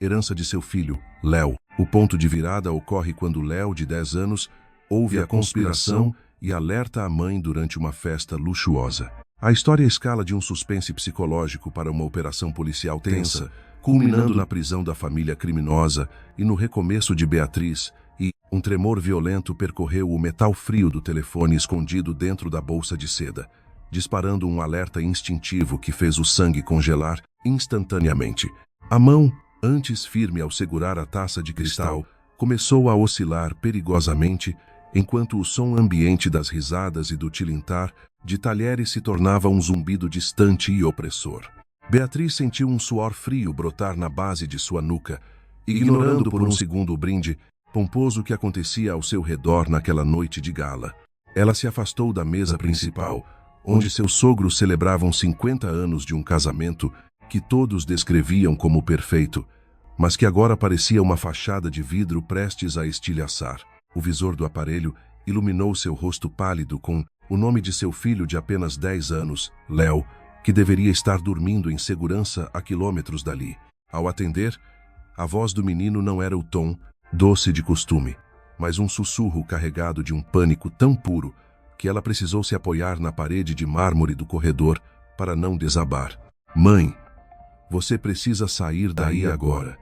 herança de seu filho, Léo. O ponto de virada ocorre quando Léo, de 10 anos, ouve a conspiração e alerta a mãe durante uma festa luxuosa. A história escala de um suspense psicológico para uma operação policial tensa, culminando na prisão da família criminosa e no recomeço de Beatriz, e um tremor violento percorreu o metal frio do telefone escondido dentro da bolsa de seda, disparando um alerta instintivo que fez o sangue congelar instantaneamente. A mão, antes firme ao segurar a taça de cristal, começou a oscilar perigosamente, enquanto o som ambiente das risadas e do tilintar de talheres se tornava um zumbido distante e opressor. Beatriz sentiu um suor frio brotar na base de sua nuca, ignorando por um segundo o brinde pomposo que acontecia ao seu redor naquela noite de gala. Ela se afastou da mesa principal, onde seus sogros celebravam 50 anos de um casamento que todos descreviam como perfeito, mas que agora parecia uma fachada de vidro prestes a estilhaçar. O visor do aparelho iluminou seu rosto pálido com o nome de seu filho de apenas 10 anos, Léo, que deveria estar dormindo em segurança a quilômetros dali. Ao atender, a voz do menino não era o tom doce de costume, mas um sussurro carregado de um pânico tão puro que ela precisou se apoiar na parede de mármore do corredor para não desabar. Mãe, você precisa sair daí agora.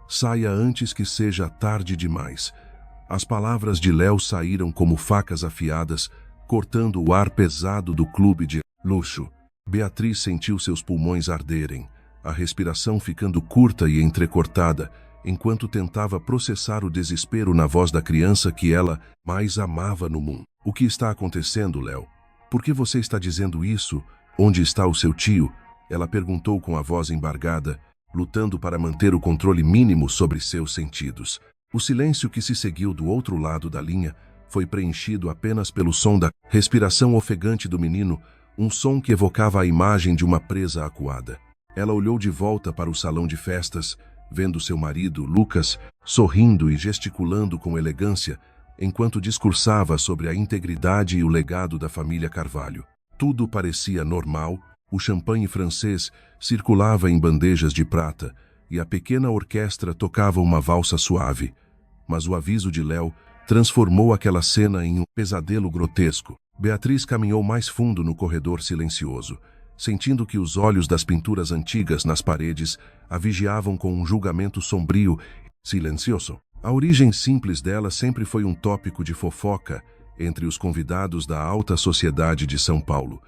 Saia antes que seja tarde demais. As palavras de Léo saíram como facas afiadas, cortando o ar pesado do clube de luxo. Beatriz sentiu seus pulmões arderem, a respiração ficando curta e entrecortada, enquanto tentava processar o desespero na voz da criança que ela mais amava no mundo. O que está acontecendo, Léo? Por que você está dizendo isso? Onde está o seu tio? Ela perguntou com a voz embargada, lutando para manter o controle mínimo sobre seus sentidos. O silêncio que se seguiu do outro lado da linha foi preenchido apenas pelo som da respiração ofegante do menino, um som que evocava a imagem de uma presa acuada. Ela olhou de volta para o salão de festas, vendo seu marido, Lucas, sorrindo e gesticulando com elegância, enquanto discursava sobre a integridade e o legado da família Carvalho. Tudo parecia normal, o champanhe francês circulava em bandejas de prata e a pequena orquestra tocava uma valsa suave. Mas o aviso de Léo transformou aquela cena em um pesadelo grotesco. Beatriz caminhou mais fundo no corredor silencioso, sentindo que os olhos das pinturas antigas nas paredes a vigiavam com um julgamento sombrio e silencioso. A origem simples dela sempre foi um tópico de fofoca entre os convidados da alta sociedade de São Paulo,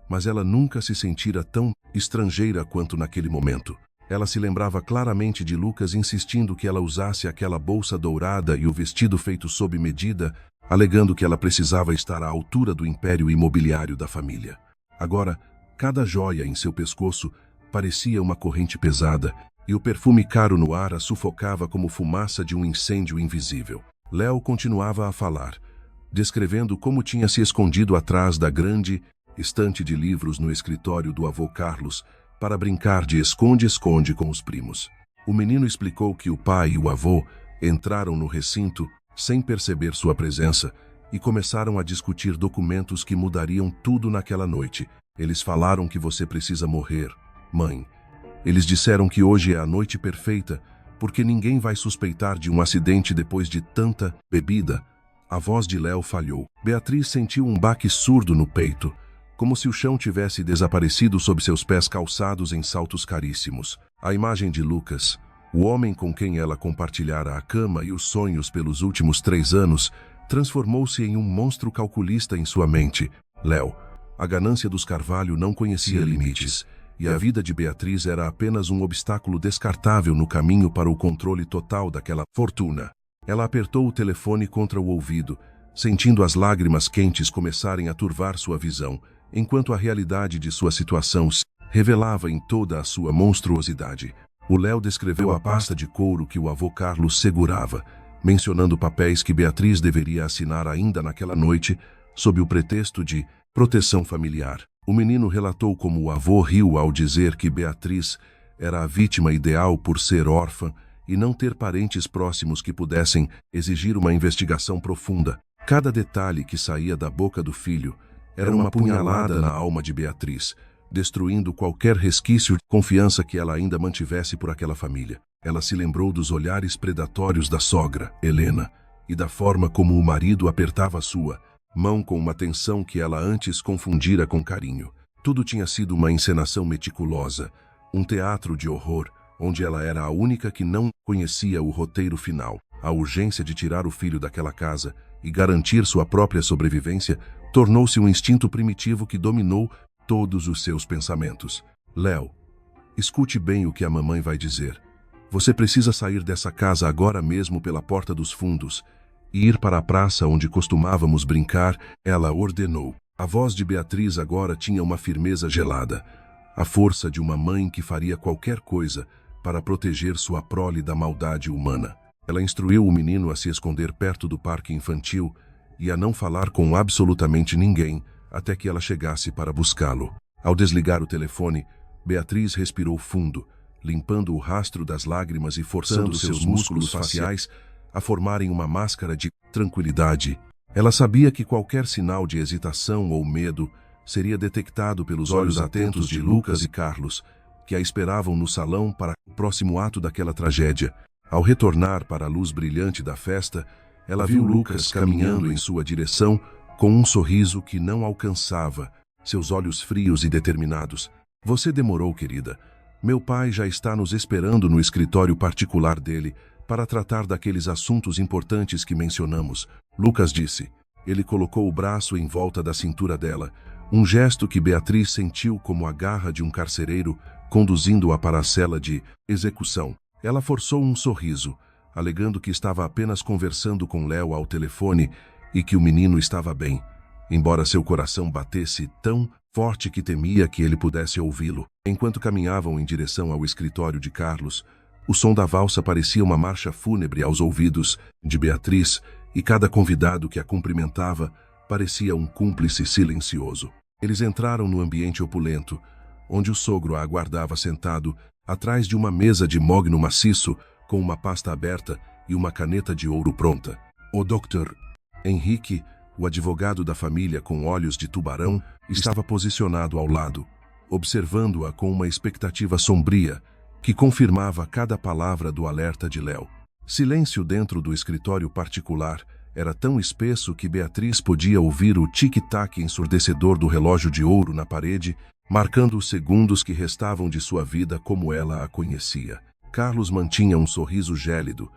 mas ela nunca se sentira tão estrangeira quanto naquele momento. Ela se lembrava claramente de Lucas insistindo que ela usasse aquela bolsa dourada e o vestido feito sob medida, alegando que ela precisava estar à altura do império imobiliário da família. Agora, cada joia em seu pescoço parecia uma corrente pesada, e o perfume caro no ar a sufocava como fumaça de um incêndio invisível. Léo continuava a falar, descrevendo como tinha se escondido atrás da grande estante de livros no escritório do avô Carlos para brincar de esconde-esconde com os primos. O menino explicou que o pai e o avô entraram no recinto sem perceber sua presença e começaram a discutir documentos que mudariam tudo naquela noite. Eles falaram que você precisa morrer, mãe. Eles disseram que hoje é a noite perfeita, porque ninguém vai suspeitar de um acidente depois de tanta bebida. A voz de Léo falhou. Beatriz sentiu um baque surdo no peito, como se o chão tivesse desaparecido sob seus pés calçados em saltos caríssimos. A imagem de Lucas, o homem com quem ela compartilhara a cama e os sonhos pelos últimos 3 anos, transformou-se em um monstro calculista em sua mente. Léo, a ganância dos Carvalho não conhecia limites, e a vida de Beatriz era apenas um obstáculo descartável no caminho para o controle total daquela fortuna. Ela apertou o telefone contra o ouvido, sentindo as lágrimas quentes começarem a turvar sua visão, enquanto a realidade de sua situação se revelava em toda a sua monstruosidade. O Léo descreveu a pasta de couro que o avô Carlos segurava, mencionando papéis que Beatriz deveria assinar ainda naquela noite, sob o pretexto de proteção familiar. O menino relatou como o avô riu ao dizer que Beatriz era a vítima ideal por ser órfã e não ter parentes próximos que pudessem exigir uma investigação profunda. Cada detalhe que saía da boca do filho era uma punhalada na alma de Beatriz, destruindo qualquer resquício de confiança que ela ainda mantivesse por aquela família. Ela se lembrou dos olhares predatórios da sogra, Helena, e da forma como o marido apertava a sua mão com uma tensão que ela antes confundira com carinho. Tudo tinha sido uma encenação meticulosa, um teatro de horror, onde ela era a única que não conhecia o roteiro final. A urgência de tirar o filho daquela casa e garantir sua própria sobrevivência tornou-se um instinto primitivo que dominou todos os seus pensamentos. Léo, escute bem o que a mamãe vai dizer. Você precisa sair dessa casa agora mesmo pela porta dos fundos e ir para a praça onde costumávamos brincar, ela ordenou. A voz de Beatriz agora tinha uma firmeza gelada, a força de uma mãe que faria qualquer coisa para proteger sua prole da maldade humana. Ela instruiu o menino a se esconder perto do parque infantil e a não falar com absolutamente ninguém até que ela chegasse para buscá-lo. Ao desligar o telefone, Beatriz respirou fundo, limpando o rastro das lágrimas e forçando seus músculos faciais a formarem uma máscara de tranquilidade. Ela sabia que qualquer sinal de hesitação ou medo seria detectado pelos olhos atentos de Lucas e Carlos, que a esperavam no salão para o próximo ato daquela tragédia. Ao retornar para a luz brilhante da festa, ela viu Lucas caminhando em sua direção com um sorriso que não alcançava, seus olhos frios e determinados. Você demorou, querida. Meu pai já está nos esperando no escritório particular dele para tratar daqueles assuntos importantes que mencionamos, Lucas disse. Ele colocou o braço em volta da cintura dela, um gesto que Beatriz sentiu como a garra de um carcereiro conduzindo-a para a cela de execução. Ela forçou um sorriso, alegando que estava apenas conversando com Léo ao telefone e que o menino estava bem, embora seu coração batesse tão forte que temia que ele pudesse ouvi-lo. Enquanto caminhavam em direção ao escritório de Carlos, o som da valsa parecia uma marcha fúnebre aos ouvidos de Beatriz e cada convidado que a cumprimentava parecia um cúmplice silencioso. Eles entraram no ambiente opulento, onde o sogro a aguardava sentado atrás de uma mesa de mogno maciço com uma pasta aberta e uma caneta de ouro pronta. O Dr. Henrique, o advogado da família com olhos de tubarão, estava posicionado ao lado, observando-a com uma expectativa sombria que confirmava cada palavra do alerta de Léo. Silêncio dentro do escritório particular era tão espesso que Beatriz podia ouvir o tic-tac ensurdecedor do relógio de ouro na parede, marcando os segundos que restavam de sua vida como ela a conhecia. Carlos mantinha um sorriso gélido,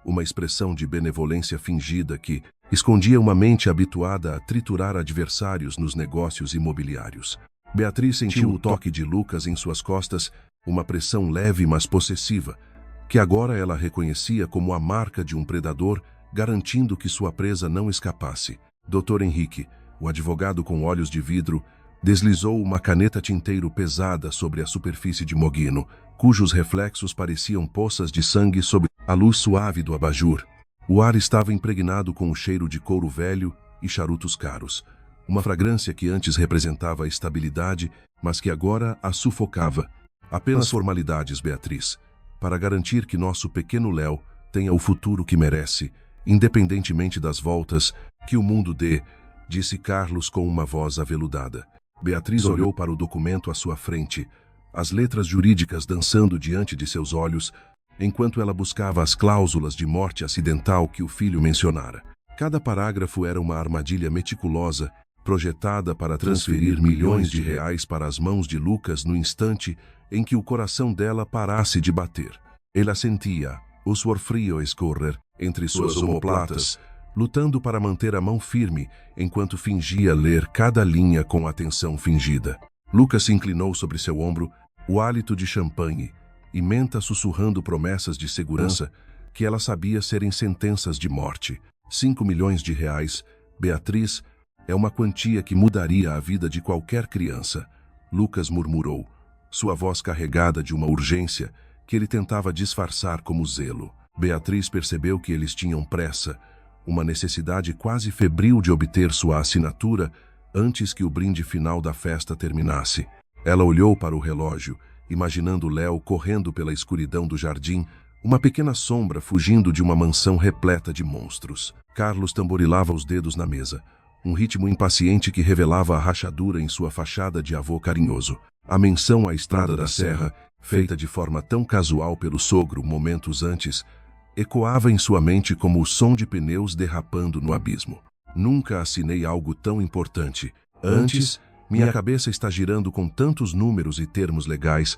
uma expressão de benevolência fingida que escondia uma mente habituada a triturar adversários nos negócios imobiliários. Beatriz sentiu o toque de Lucas em suas costas, uma pressão leve mas possessiva, que agora ela reconhecia como a marca de um predador, garantindo que sua presa não escapasse. Dr. Henrique, o advogado com olhos de vidro, deslizou uma caneta tinteiro pesada sobre a superfície de Mogino, cujos reflexos pareciam poças de sangue sob a luz suave do abajur. O ar estava impregnado com o cheiro de couro velho e charutos caros, uma fragrância que antes representava a estabilidade, mas que agora a sufocava. Apenas formalidades, Beatriz, para garantir que nosso pequeno Léo tenha o futuro que merece, independentemente das voltas que o mundo dê, disse Carlos com uma voz aveludada. Beatriz olhou para o documento à sua frente, as letras jurídicas dançando diante de seus olhos, enquanto ela buscava as cláusulas de morte acidental que o filho mencionara. Cada parágrafo era uma armadilha meticulosa, projetada para transferir milhões de reais para as mãos de Lucas no instante em que o coração dela parasse de bater. Ela sentia o suor frio escorrer entre suas omoplatas, lutando para manter a mão firme enquanto fingia ler cada linha com atenção fingida. Lucas se inclinou sobre seu ombro, o hálito de champanhe e menta sussurrando promessas de segurança que ela sabia serem sentenças de morte. 5 milhões de reais, Beatriz, é uma quantia que mudaria a vida de qualquer criança, Lucas murmurou, sua voz carregada de uma urgência que ele tentava disfarçar como zelo. Beatriz percebeu que eles tinham pressa, uma necessidade quase febril de obter sua assinatura antes que o brinde final da festa terminasse. Ela olhou para o relógio, imaginando Léo correndo pela escuridão do jardim, uma pequena sombra fugindo de uma mansão repleta de monstros. Carlos tamborilava os dedos na mesa, um ritmo impaciente que revelava a rachadura em sua fachada de avô carinhoso. A menção à Estrada da Serra, feita de forma tão casual pelo sogro momentos antes, ecoava em sua mente como o som de pneus derrapando no abismo. Nunca assinei algo tão importante. Antes, minha cabeça está girando com tantos números e termos legais,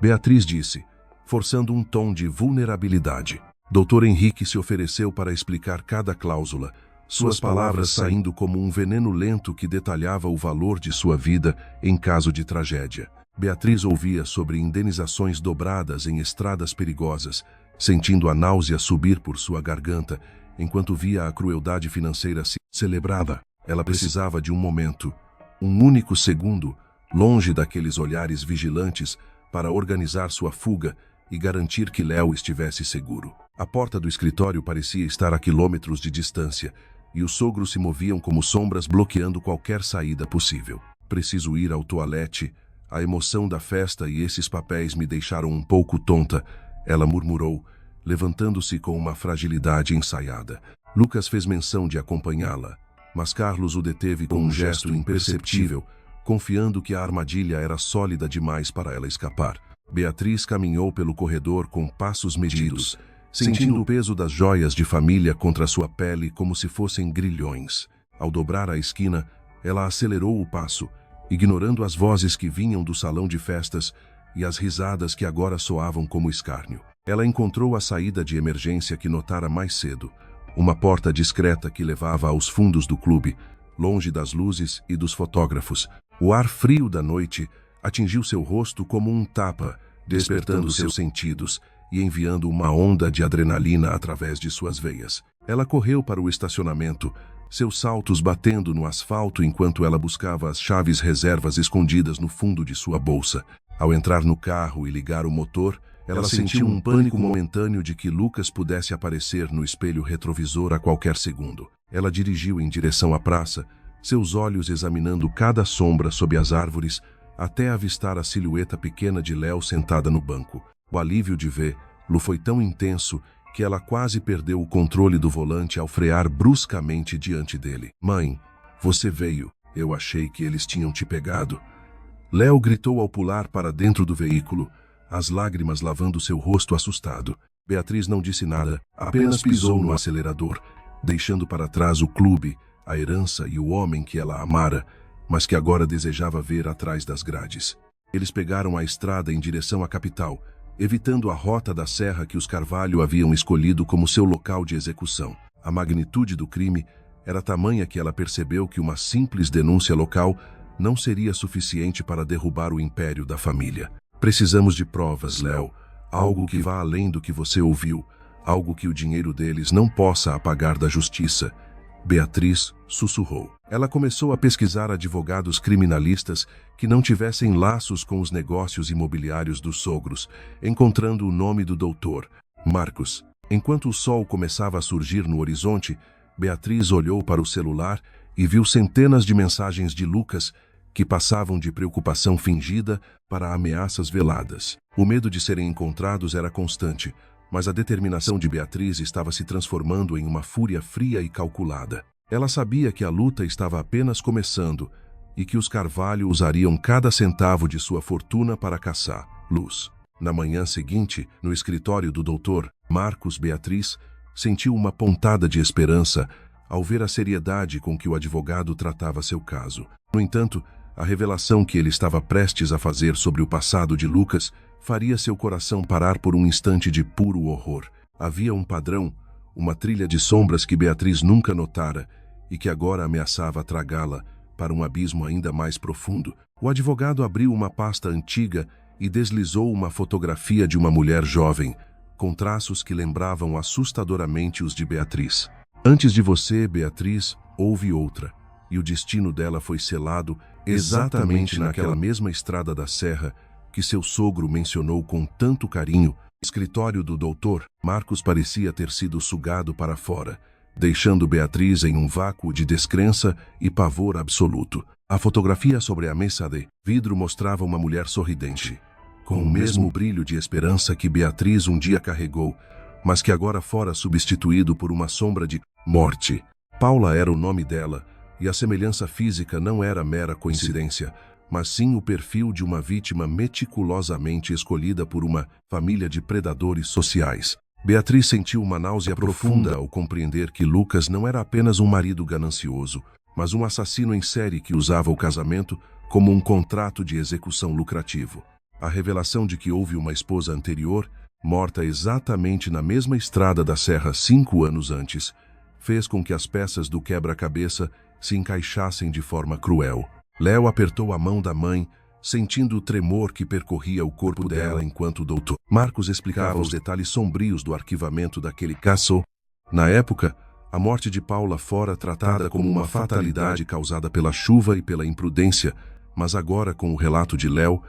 Beatriz disse, forçando um tom de vulnerabilidade. Dr. Henrique se ofereceu para explicar cada cláusula, suas palavras saindo como um veneno lento que detalhava o valor de sua vida em caso de tragédia. Beatriz ouvia sobre indenizações dobradas em estradas perigosas, sentindo a náusea subir por sua garganta, enquanto via a crueldade financeira se celebrava. Ela precisava de um momento, um único segundo, longe daqueles olhares vigilantes, para organizar sua fuga e garantir que Léo estivesse seguro. A porta do escritório parecia estar a quilômetros de distância, e os sogros se moviam como sombras bloqueando qualquer saída possível. Preciso ir ao toalete. A emoção da festa e esses papéis me deixaram um pouco tonta, ela murmurou, levantando-se com uma fragilidade ensaiada. Lucas fez menção de acompanhá-la, mas Carlos o deteve com um gesto imperceptível, confiando que a armadilha era sólida demais para ela escapar. Beatriz caminhou pelo corredor com passos medidos, sentindo o peso das joias de família contra sua pele como se fossem grilhões. Ao dobrar a esquina, ela acelerou o passo, ignorando as vozes que vinham do salão de festas e as risadas que agora soavam como escárnio. Ela encontrou a saída de emergência que notara mais cedo, uma porta discreta que levava aos fundos do clube, longe das luzes e dos fotógrafos. O ar frio da noite atingiu seu rosto como um tapa, despertando seus sentidos e enviando uma onda de adrenalina através de suas veias. Ela correu para o estacionamento, seus saltos batendo no asfalto enquanto ela buscava as chaves reservas escondidas no fundo de sua bolsa. Ao entrar no carro e ligar o motor, ela sentiu um pânico momentâneo de que Lucas pudesse aparecer no espelho retrovisor a qualquer segundo. Ela dirigiu em direção à praça, seus olhos examinando cada sombra sob as árvores, até avistar a silhueta pequena de Léo sentada no banco. O alívio de vê-lo foi tão intenso que ela quase perdeu o controle do volante ao frear bruscamente diante dele. Mãe, você veio. Eu achei que eles tinham te pegado. Léo gritou ao pular para dentro do veículo, as lágrimas lavando seu rosto assustado. Beatriz não disse nada, apenas pisou no acelerador, deixando para trás o clube, a herança e o homem que ela amara, mas que agora desejava ver atrás das grades. Eles pegaram a estrada em direção à capital, evitando a rota da serra que os Carvalho haviam escolhido como seu local de execução. A magnitude do crime era tamanha que ela percebeu que uma simples denúncia local não seria suficiente para derrubar o império da família. Precisamos de provas, Léo, algo que vá além do que você ouviu, algo que o dinheiro deles não possa apagar da justiça. Beatriz sussurrou. Ela começou a pesquisar advogados criminalistas que não tivessem laços com os negócios imobiliários dos sogros, encontrando o nome do doutor, Marcos. Enquanto o sol começava a surgir no horizonte, Beatriz olhou para o celular e viu centenas de mensagens de Lucas que passavam de preocupação fingida para ameaças veladas. O medo de serem encontrados era constante, mas a determinação de Beatriz estava se transformando em uma fúria fria e calculada. Ela sabia que a luta estava apenas começando e que os Carvalho usariam cada centavo de sua fortuna para caçar luz. Na manhã seguinte, no escritório do doutor Marcos, Beatriz sentiu uma pontada de esperança ao ver a seriedade com que o advogado tratava seu caso. No entanto, a revelação que ele estava prestes a fazer sobre o passado de Lucas faria seu coração parar por um instante de puro horror. Havia um padrão, uma trilha de sombras que Beatriz nunca notara e que agora ameaçava tragá-la para um abismo ainda mais profundo. O advogado abriu uma pasta antiga e deslizou uma fotografia de uma mulher jovem, com traços que lembravam assustadoramente os de Beatriz. Antes de você, Beatriz, houve outra, e o destino dela foi selado exatamente naquela mesma estrada da serra que seu sogro mencionou com tanto carinho. O escritório do doutor Marcos parecia ter sido sugado para fora, deixando Beatriz em um vácuo de descrença e pavor absoluto. A fotografia sobre a mesa de vidro mostrava uma mulher sorridente, com o mesmo brilho de esperança que Beatriz um dia carregou, mas que agora fora substituído por uma sombra de morte. Paula era o nome dela, e a semelhança física não era mera coincidência, mas sim o perfil de uma vítima meticulosamente escolhida por uma família de predadores sociais. Beatriz sentiu uma náusea profunda ao compreender que Lucas não era apenas um marido ganancioso, mas um assassino em série que usava o casamento como um contrato de execução lucrativo. A revelação de que houve uma esposa anterior, morta exatamente na mesma estrada da serra 5 anos antes, fez com que as peças do quebra-cabeça se encaixassem de forma cruel. Léo apertou a mão da mãe, sentindo o tremor que percorria o corpo dela enquanto o Dr. Marcos explicava os detalhes sombrios do arquivamento daquele caso. Na época, a morte de Paula fora tratada como uma fatalidade causada pela chuva e pela imprudência, mas agora, com o relato de Léo,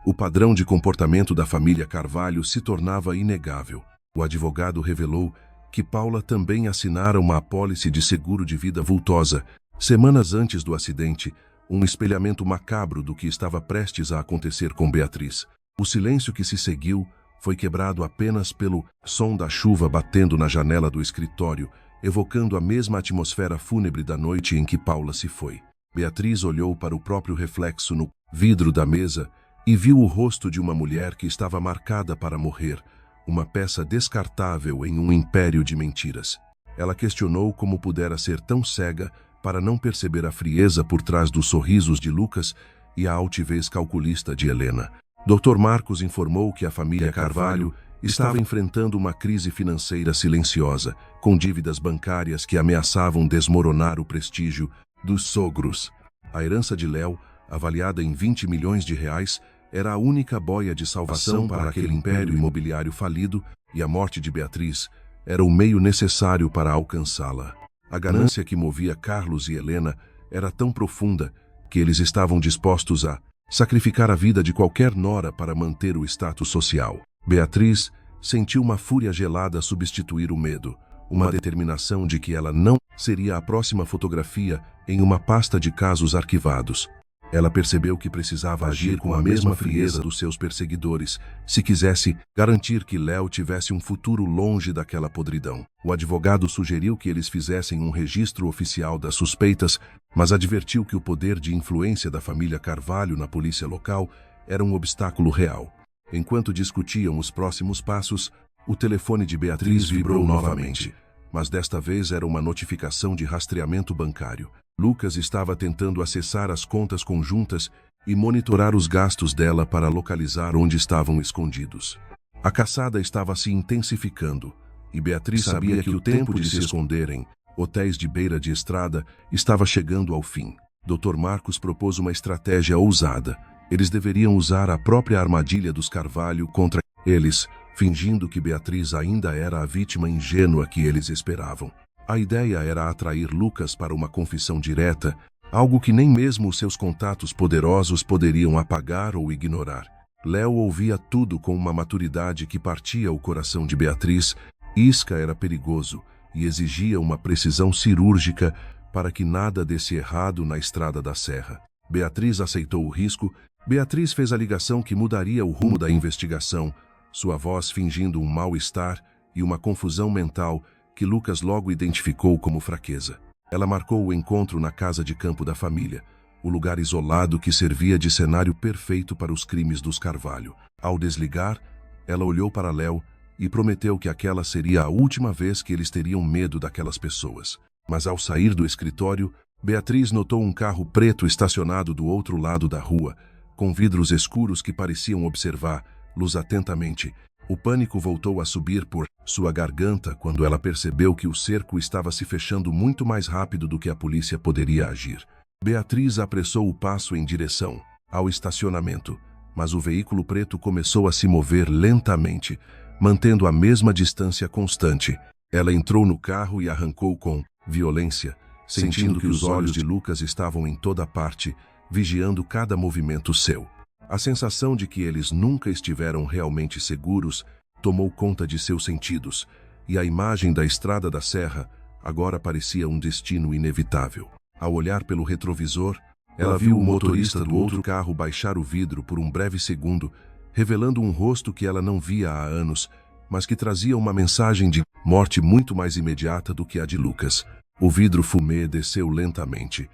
o padrão de comportamento da família Carvalho se tornava inegável. O advogado revelou que Paula também assinara uma apólice de seguro de vida vultosa, semanas antes do acidente, um espelhamento macabro do que estava prestes a acontecer com Beatriz. O silêncio que se seguiu foi quebrado apenas pelo som da chuva batendo na janela do escritório, evocando a mesma atmosfera fúnebre da noite em que Paula se foi. Beatriz olhou para o próprio reflexo no vidro da mesa e viu o rosto de uma mulher que estava marcada para morrer, uma peça descartável em um império de mentiras. Ela questionou como pudera ser tão cega para não perceber a frieza por trás dos sorrisos de Lucas e a altivez calculista de Helena. Dr. Marcos informou que a família Carvalho estava enfrentando uma crise financeira silenciosa, com dívidas bancárias que ameaçavam desmoronar o prestígio dos sogros. A herança de Léo, avaliada em 20 milhões de reais, era a única boia de salvação para aquele império imobiliário falido, e a morte de Beatriz era o meio necessário para alcançá-la. A ganância que movia Carlos e Helena era tão profunda que eles estavam dispostos a sacrificar a vida de qualquer nora para manter o status social. Beatriz sentiu uma fúria gelada substituir o medo, uma determinação de que ela não seria a próxima fotografia em uma pasta de casos arquivados. Ela percebeu que precisava agir com a mesma frieza dos seus perseguidores, se quisesse garantir que Léo tivesse um futuro longe daquela podridão. O advogado sugeriu que eles fizessem um registro oficial das suspeitas, mas advertiu que o poder de influência da família Carvalho na polícia local era um obstáculo real. Enquanto discutiam os próximos passos, o telefone de Beatriz vibrou novamente, mas desta vez era uma notificação de rastreamento bancário. Lucas estava tentando acessar as contas conjuntas e monitorar os gastos dela para localizar onde estavam escondidos. A caçada estava se intensificando, e Beatriz sabia que o tempo de se esconder em hotéis de beira de estrada estava chegando ao fim. Dr. Marcos propôs uma estratégia ousada. Eles deveriam usar a própria armadilha dos Carvalho contra eles, fingindo que Beatriz ainda era a vítima ingênua que eles esperavam. A ideia era atrair Lucas para uma confissão direta, algo que nem mesmo os seus contatos poderosos poderiam apagar ou ignorar. Léo ouvia tudo com uma maturidade que partia o coração de Beatriz. Isca era perigoso e exigia uma precisão cirúrgica para que nada desse errado na estrada da serra. Beatriz aceitou o risco. Beatriz fez a ligação que mudaria o rumo da investigação, sua voz fingindo um mal-estar e uma confusão mental que Lucas logo identificou como fraqueza. Ela marcou o encontro na casa de campo da família, o lugar isolado que servia de cenário perfeito para os crimes dos Carvalho. Ao desligar, ela olhou para Léo e prometeu que aquela seria a última vez que eles teriam medo daquelas pessoas. Mas ao sair do escritório, Beatriz notou um carro preto estacionado do outro lado da rua, com vidros escuros que pareciam observar-los atentamente. O pânico voltou a subir por sua garganta quando ela percebeu que o cerco estava se fechando muito mais rápido do que a polícia poderia agir. Beatriz apressou o passo em direção ao estacionamento, mas o veículo preto começou a se mover lentamente, mantendo a mesma distância constante. Ela entrou no carro e arrancou com violência, sentindo que os olhos de Lucas estavam em toda parte, vigiando cada movimento seu. A sensação de que eles nunca estiveram realmente seguros tomou conta de seus sentidos, e a imagem da estrada da serra agora parecia um destino inevitável. Ao olhar pelo retrovisor, ela viu o motorista do outro carro baixar o vidro por um breve segundo, revelando um rosto que ela não via há anos, mas que trazia uma mensagem de morte muito mais imediata do que a de Lucas. O vidro fumê desceu lentamente,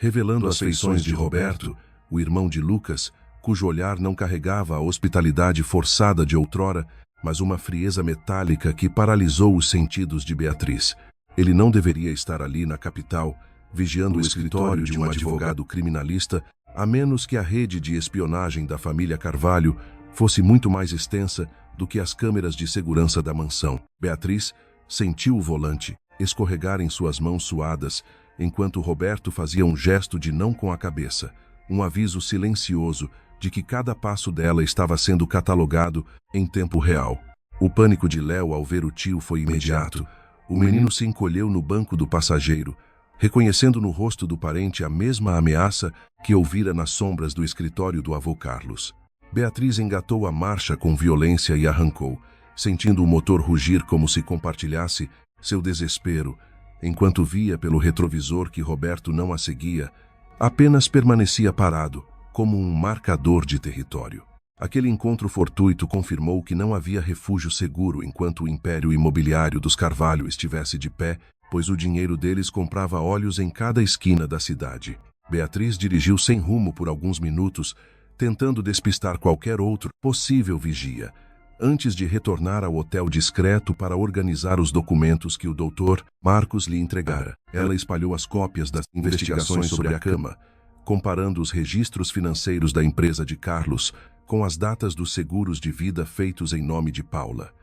revelando as feições de Roberto, o irmão de Lucas, cujo olhar não carregava a hospitalidade forçada de outrora, mas uma frieza metálica que paralisou os sentidos de Beatriz. Ele não deveria estar ali na capital, vigiando o escritório de um advogado criminalista, a menos que a rede de espionagem da família Carvalho fosse muito mais extensa do que as câmeras de segurança da mansão. Beatriz sentiu o volante escorregar em suas mãos suadas, enquanto Roberto fazia um gesto de não com a cabeça, um aviso silencioso de que cada passo dela estava sendo catalogado em tempo real. O pânico de Léo ao ver o tio foi imediato. O menino se encolheu no banco do passageiro, reconhecendo no rosto do parente a mesma ameaça que ouvira nas sombras do escritório do avô Carlos. Beatriz engatou a marcha com violência e arrancou, sentindo o motor rugir como se compartilhasse seu desespero, enquanto via pelo retrovisor que Roberto não a seguia, apenas permanecia parado, como um marcador de território. Aquele encontro fortuito confirmou que não havia refúgio seguro enquanto o império imobiliário dos Carvalho estivesse de pé, pois o dinheiro deles comprava olhos em cada esquina da cidade. Beatriz dirigiu sem rumo por alguns minutos, tentando despistar qualquer outro possível vigia, antes de retornar ao hotel discreto para organizar os documentos que o doutor Marcos lhe entregara. Ela espalhou as cópias das investigações sobre a cama, comparando os registros financeiros da empresa de Carlos com as datas dos seguros de vida feitos em nome de Paula.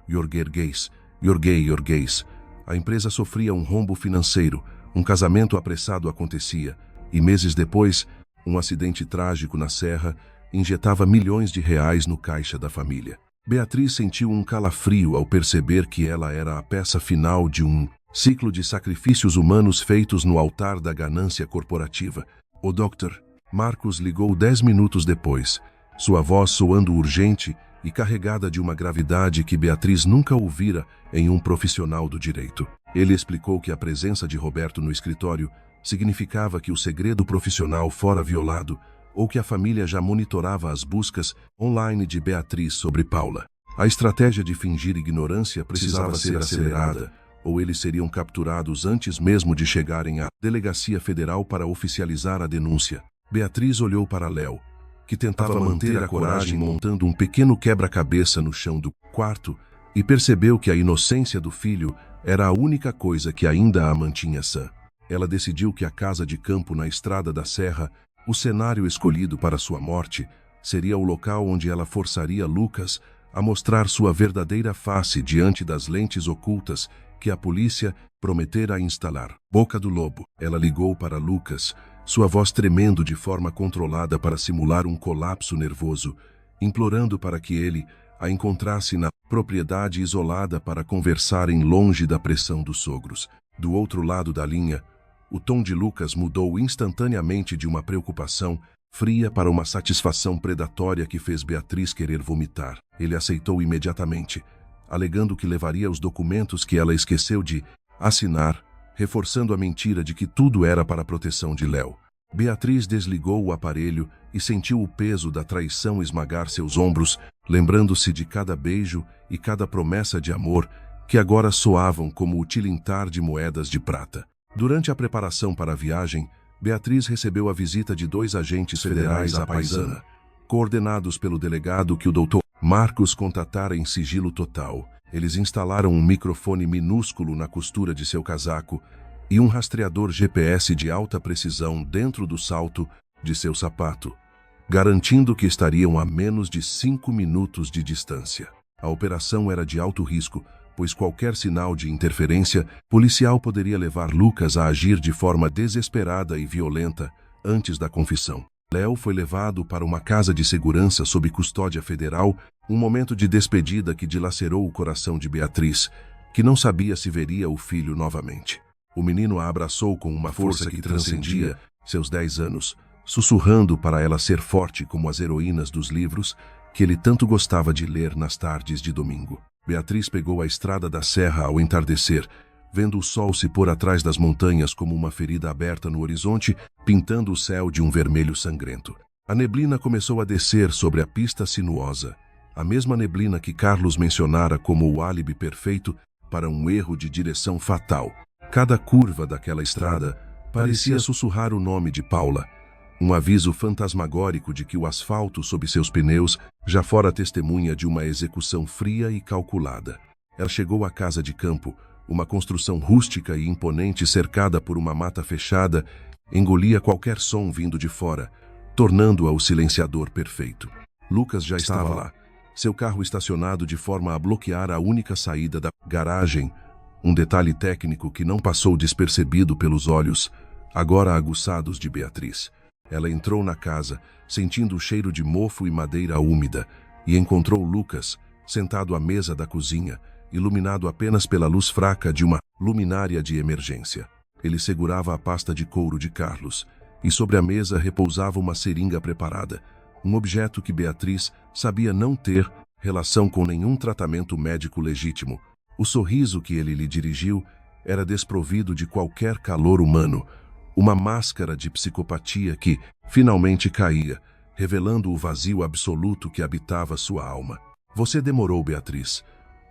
Yorguês. A empresa sofria um rombo financeiro, um casamento apressado acontecia, e meses depois, um acidente trágico na serra injetava milhões de reais no caixa da família. Beatriz sentiu um calafrio ao perceber que ela era a peça final de um ciclo de sacrifícios humanos feitos no altar da ganância corporativa. O Dr. Marcos ligou 10 minutos depois, sua voz soando urgente e carregada de uma gravidade que Beatriz nunca ouvira em um profissional do direito. Ele explicou que a presença de Roberto no escritório significava que o segredo profissional fora violado ou que a família já monitorava as buscas online de Beatriz sobre Paula. A estratégia de fingir ignorância precisava ser acelerada, ou eles seriam capturados antes mesmo de chegarem à Delegacia Federal para oficializar a denúncia. Beatriz olhou para Léo, que tentava manter a coragem montando um pequeno quebra-cabeça no chão do quarto, e percebeu que a inocência do filho era a única coisa que ainda a mantinha sã. Ela decidiu que a casa de campo na Estrada da Serra, o cenário escolhido para sua morte, seria o local onde ela forçaria Lucas a mostrar sua verdadeira face diante das lentes ocultas que a polícia prometera instalar. Boca do Lobo. Ela ligou para Lucas, sua voz tremendo de forma controlada para simular um colapso nervoso, implorando para que ele a encontrasse na propriedade isolada para conversarem longe da pressão dos sogros. Do outro lado da linha, o tom de Lucas mudou instantaneamente de uma preocupação fria para uma satisfação predatória que fez Beatriz querer vomitar. Ele aceitou imediatamente, alegando que levaria os documentos que ela esqueceu de assinar, reforçando a mentira de que tudo era para a proteção de Léo. Beatriz desligou o aparelho e sentiu o peso da traição esmagar seus ombros, lembrando-se de cada beijo e cada promessa de amor que agora soavam como o tilintar de moedas de prata. Durante a preparação para a viagem, Beatriz recebeu a visita de 2 agentes federais à paisana, coordenados pelo delegado que o Dr. Marcos contatara em sigilo total. Eles instalaram um microfone minúsculo na costura de seu casaco e um rastreador GPS de alta precisão dentro do salto de seu sapato, garantindo que estariam a menos de 5 minutos de distância. A operação era de alto risco, pois qualquer sinal de interferência policial poderia levar Lucas a agir de forma desesperada e violenta antes da confissão. Léo foi levado para uma casa de segurança sob custódia federal, um momento de despedida que dilacerou o coração de Beatriz, que não sabia se veria o filho novamente. O menino a abraçou com uma força que transcendia seus 10 anos, sussurrando para ela ser forte como as heroínas dos livros que ele tanto gostava de ler nas tardes de domingo. Beatriz pegou a Estrada da Serra ao entardecer, vendo o sol se pôr atrás das montanhas como uma ferida aberta no horizonte, pintando o céu de um vermelho sangrento. A neblina começou a descer sobre a pista sinuosa, a mesma neblina que Carlos mencionara como o álibi perfeito para um erro de direção fatal. Cada curva daquela estrada Parecia sussurrar o nome de Paula, um aviso fantasmagórico de que o asfalto sob seus pneus já fora testemunha de uma execução fria e calculada. Ela chegou à casa de campo, uma construção rústica e imponente cercada por uma mata fechada, engolia qualquer som vindo de fora, tornando-a o silenciador perfeito. Lucas já estava lá, seu carro estacionado de forma a bloquear a única saída da garagem, um detalhe técnico que não passou despercebido pelos olhos, agora aguçados de Beatriz. Ela entrou na casa, sentindo o cheiro de mofo e madeira úmida, e encontrou Lucas, sentado à mesa da cozinha, iluminado apenas pela luz fraca de uma luminária de emergência. Ele segurava a pasta de couro de Carlos, e sobre a mesa repousava uma seringa preparada, um objeto que Beatriz sabia não ter relação com nenhum tratamento médico legítimo. O sorriso que ele lhe dirigiu era desprovido de qualquer calor humano, uma máscara de psicopatia que, finalmente, caía, revelando o vazio absoluto que habitava sua alma. Você demorou, Beatriz,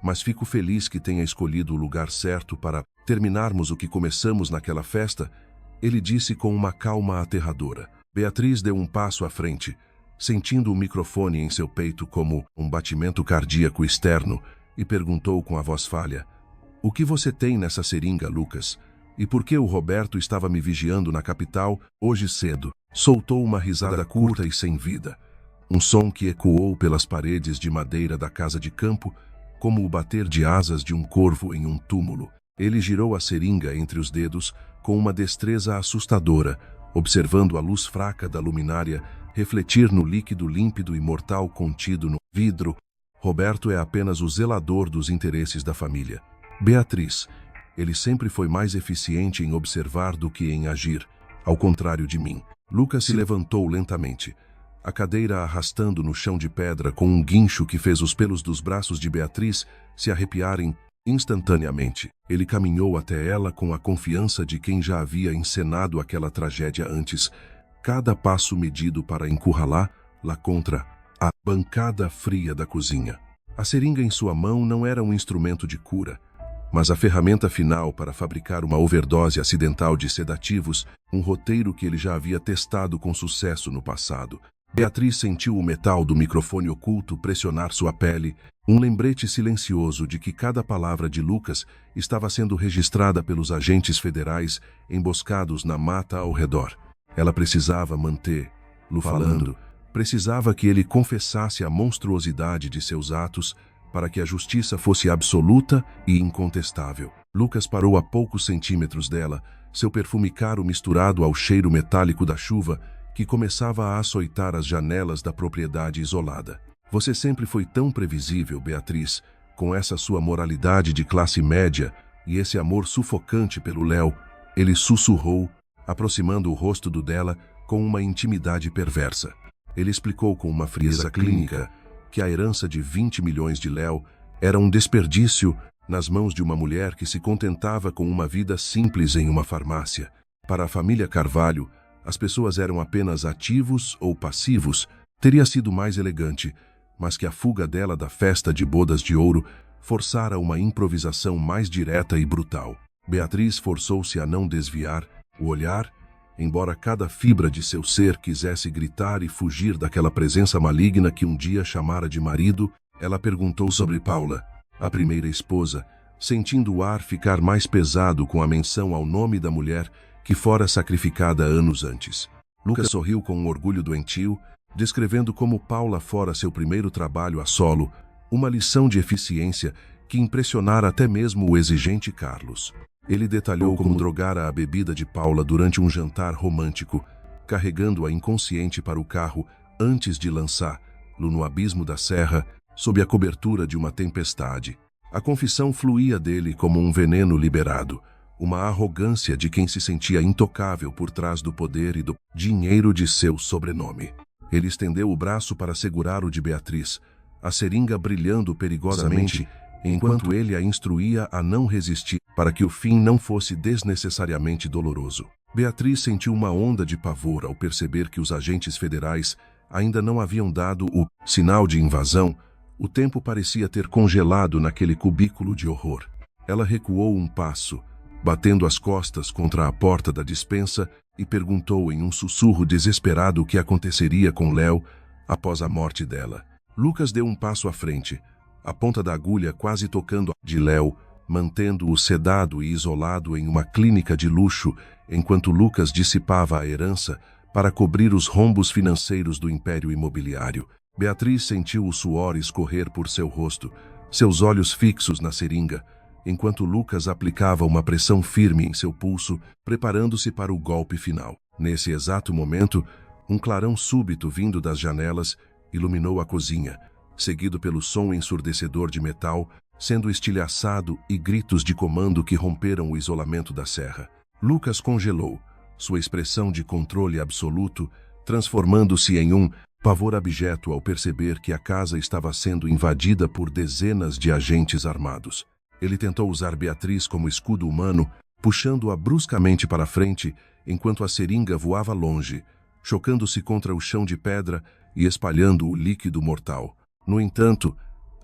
mas fico feliz que tenha escolhido o lugar certo para terminarmos o que começamos naquela festa, ele disse com uma calma aterradora. Beatriz deu um passo à frente, sentindo o microfone em seu peito como um batimento cardíaco externo, e perguntou com a voz falha: "O que você tem nessa seringa, Lucas? E por que o Roberto estava me vigiando na capital hoje cedo?" Soltou uma risada curta e sem vida, um som que ecoou pelas paredes de madeira da casa de campo, como o bater de asas de um corvo em um túmulo. Ele girou a seringa entre os dedos com uma destreza assustadora, observando a luz fraca da luminária refletir no líquido límpido e mortal contido no vidro. Roberto é apenas o zelador dos interesses da família. Beatriz, ele sempre foi mais eficiente em observar do que em agir, ao contrário de mim. Lucas se levantou lentamente, a cadeira arrastando no chão de pedra com um guincho que fez os pelos dos braços de Beatriz se arrepiarem instantaneamente. Ele caminhou até ela com a confiança de quem já havia encenado aquela tragédia antes, cada passo medido para encurralá-la contra a bancada fria da cozinha. A seringa em sua mão não era um instrumento de cura, mas a ferramenta final para fabricar uma overdose acidental de sedativos, um roteiro que ele já havia testado com sucesso no passado. Beatriz sentiu o metal do microfone oculto pressionar sua pele, um lembrete silencioso de que cada palavra de Lucas estava sendo registrada pelos agentes federais emboscados na mata ao redor. Ela precisava mantê-lo falando, precisava que ele confessasse a monstruosidade de seus atos para que a justiça fosse absoluta e incontestável. Lucas parou a poucos centímetros dela, seu perfume caro misturado ao cheiro metálico da chuva que começava a açoitar as janelas da propriedade isolada. Você sempre foi tão previsível, Beatriz, com essa sua moralidade de classe média e esse amor sufocante pelo Léo, ele sussurrou, aproximando o rosto do dela com uma intimidade perversa. Ele explicou com uma frieza clínica que a herança de 20 milhões de Léo era um desperdício nas mãos de uma mulher que se contentava com uma vida simples em uma farmácia. Para a família Carvalho, as pessoas eram apenas ativos ou passivos, teria sido mais elegante, mas que a fuga dela da festa de bodas de ouro forçara uma improvisação mais direta e brutal. Beatriz forçou-se a não desviar o olhar, embora cada fibra de seu ser quisesse gritar e fugir daquela presença maligna que um dia chamara de marido. Ela perguntou sobre Paula, a primeira esposa, sentindo o ar ficar mais pesado com a menção ao nome da mulher que fora sacrificada anos antes. Lucas sorriu com um orgulho doentio, descrevendo como Paula fora seu primeiro trabalho a solo, uma lição de eficiência que impressionara até mesmo o exigente Carlos. Ele detalhou como drogara a bebida de Paula durante um jantar romântico, carregando-a inconsciente para o carro antes de lançá-lo no abismo da serra, sob a cobertura de uma tempestade. A confissão fluía dele como um veneno liberado, uma arrogância de quem se sentia intocável por trás do poder e do dinheiro de seu sobrenome. Ele estendeu o braço para segurar o de Beatriz, a seringa brilhando perigosamente, enquanto ele a instruía a não resistir, para que o fim não fosse desnecessariamente doloroso. Beatriz sentiu uma onda de pavor ao perceber que os agentes federais ainda não haviam dado o sinal de invasão. O tempo parecia ter congelado naquele cubículo de horror. Ela recuou um passo, batendo as costas contra a porta da despensa, e perguntou em um sussurro desesperado o que aconteceria com Léo após a morte dela. Lucas deu um passo à frente, a ponta da agulha quase tocando de Léo, mantendo-o sedado e isolado em uma clínica de luxo, enquanto Lucas dissipava a herança para cobrir os rombos financeiros do império imobiliário. Beatriz sentiu o suor escorrer por seu rosto, seus olhos fixos na seringa, enquanto Lucas aplicava uma pressão firme em seu pulso, preparando-se para o golpe final. Nesse exato momento, um clarão súbito vindo das janelas iluminou a cozinha, seguido pelo som ensurdecedor de metal sendo estilhaçado e gritos de comando que romperam o isolamento da serra. Lucas congelou, sua expressão de controle absoluto transformando-se em um pavor abjeto ao perceber que a casa estava sendo invadida por dezenas de agentes armados. Ele tentou usar Beatriz como escudo humano, puxando-a bruscamente para frente, enquanto a seringa voava longe, chocando-se contra o chão de pedra e espalhando o líquido mortal. No entanto,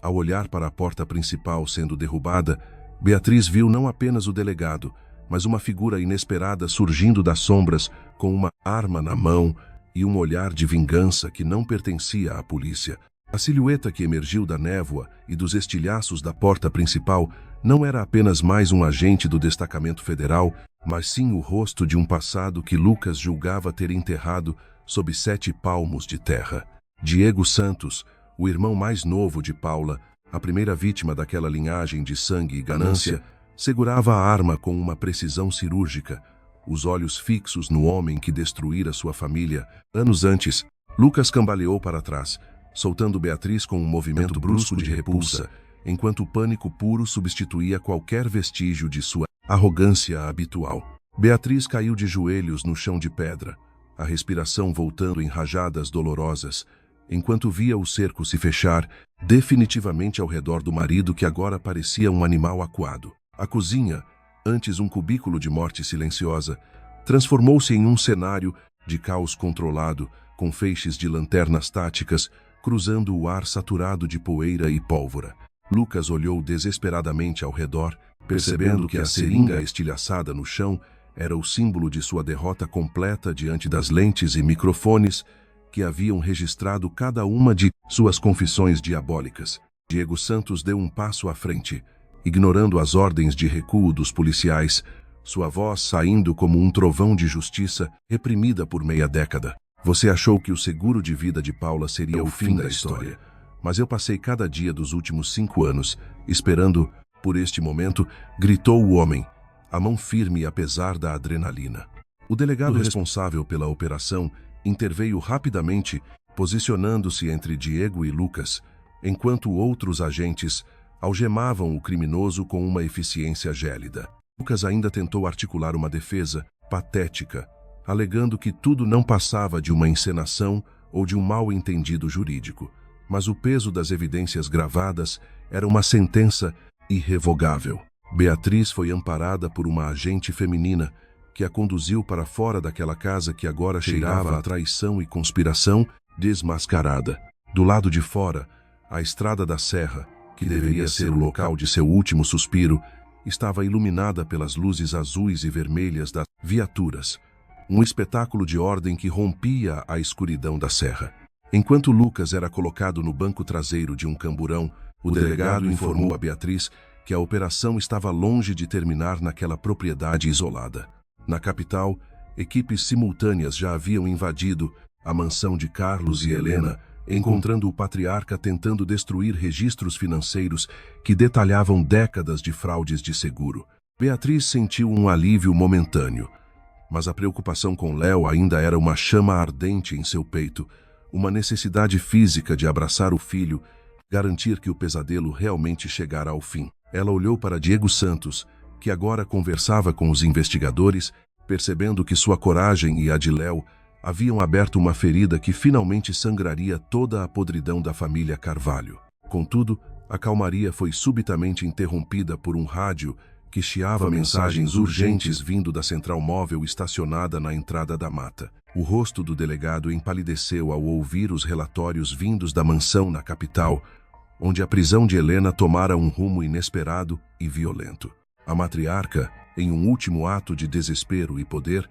ao olhar para a porta principal sendo derrubada, Beatriz viu não apenas o delegado, mas uma figura inesperada surgindo das sombras com uma arma na mão e um olhar de vingança que não pertencia à polícia. A silhueta que emergiu da névoa e dos estilhaços da porta principal não era apenas mais um agente do destacamento federal, mas sim o rosto de um passado que Lucas julgava ter enterrado sob 7 palmos de terra. Diego Santos, o irmão mais novo de Paula, a primeira vítima daquela linhagem de sangue e ganância, segurava a arma com uma precisão cirúrgica, os olhos fixos no homem que destruíra sua família. Anos antes, Lucas cambaleou para trás, soltando Beatriz com um movimento brusco de repulsa, enquanto o pânico puro substituía qualquer vestígio de sua arrogância habitual. Beatriz caiu de joelhos no chão de pedra, a respiração voltando em rajadas dolorosas, enquanto via o cerco se fechar definitivamente ao redor do marido que agora parecia um animal acuado. A cozinha, antes um cubículo de morte silenciosa, transformou-se em um cenário de caos controlado, com feixes de lanternas táticas cruzando o ar saturado de poeira e pólvora. Lucas olhou desesperadamente ao redor, percebendo que a seringa estilhaçada no chão era o símbolo de sua derrota completa diante das lentes e microfones que haviam registrado cada uma de suas confissões diabólicas. Diego Santos deu um passo à frente, ignorando as ordens de recuo dos policiais, sua voz saindo como um trovão de justiça reprimida por meia década. Você achou que o seguro de vida de Paula seria o fim da história, mas eu passei cada dia dos últimos 5 anos esperando por este momento, gritou o homem, a mão firme apesar da adrenalina. O delegado responsável pela operação interveio rapidamente, posicionando-se entre Diego e Lucas, enquanto outros agentes algemavam o criminoso com uma eficiência gélida. Lucas ainda tentou articular uma defesa patética, alegando que tudo não passava de uma encenação ou de um mal-entendido jurídico, mas o peso das evidências gravadas era uma sentença irrevogável. Beatriz foi amparada por uma agente feminina que a conduziu para fora daquela casa que agora cheirava a traição e conspiração desmascarada. Do lado de fora, a estrada da serra, que deveria ser o local de seu último suspiro, estava iluminada pelas luzes azuis e vermelhas das viaturas, um espetáculo de ordem que rompia a escuridão da serra. Enquanto Lucas era colocado no banco traseiro de um camburão, o delegado informou a Beatriz que a operação estava longe de terminar naquela propriedade isolada. Na capital, equipes simultâneas já haviam invadido a mansão de Carlos e Helena, encontrando o patriarca tentando destruir registros financeiros que detalhavam décadas de fraudes de seguro. Beatriz sentiu um alívio momentâneo, mas a preocupação com Léo ainda era uma chama ardente em seu peito, uma necessidade física de abraçar o filho, garantir que o pesadelo realmente chegara ao fim. Ela olhou para Diego Santos, que agora conversava com os investigadores, percebendo que sua coragem e a de Léo haviam aberto uma ferida que finalmente sangraria toda a podridão da família Carvalho. Contudo, a calmaria foi subitamente interrompida por um rádio que chiava mensagens urgentes vindo da central móvel estacionada na entrada da mata. O rosto do delegado empalideceu ao ouvir os relatórios vindos da mansão na capital, onde a prisão de Helena tomara um rumo inesperado e violento. A matriarca, em um último ato de desespero e poder,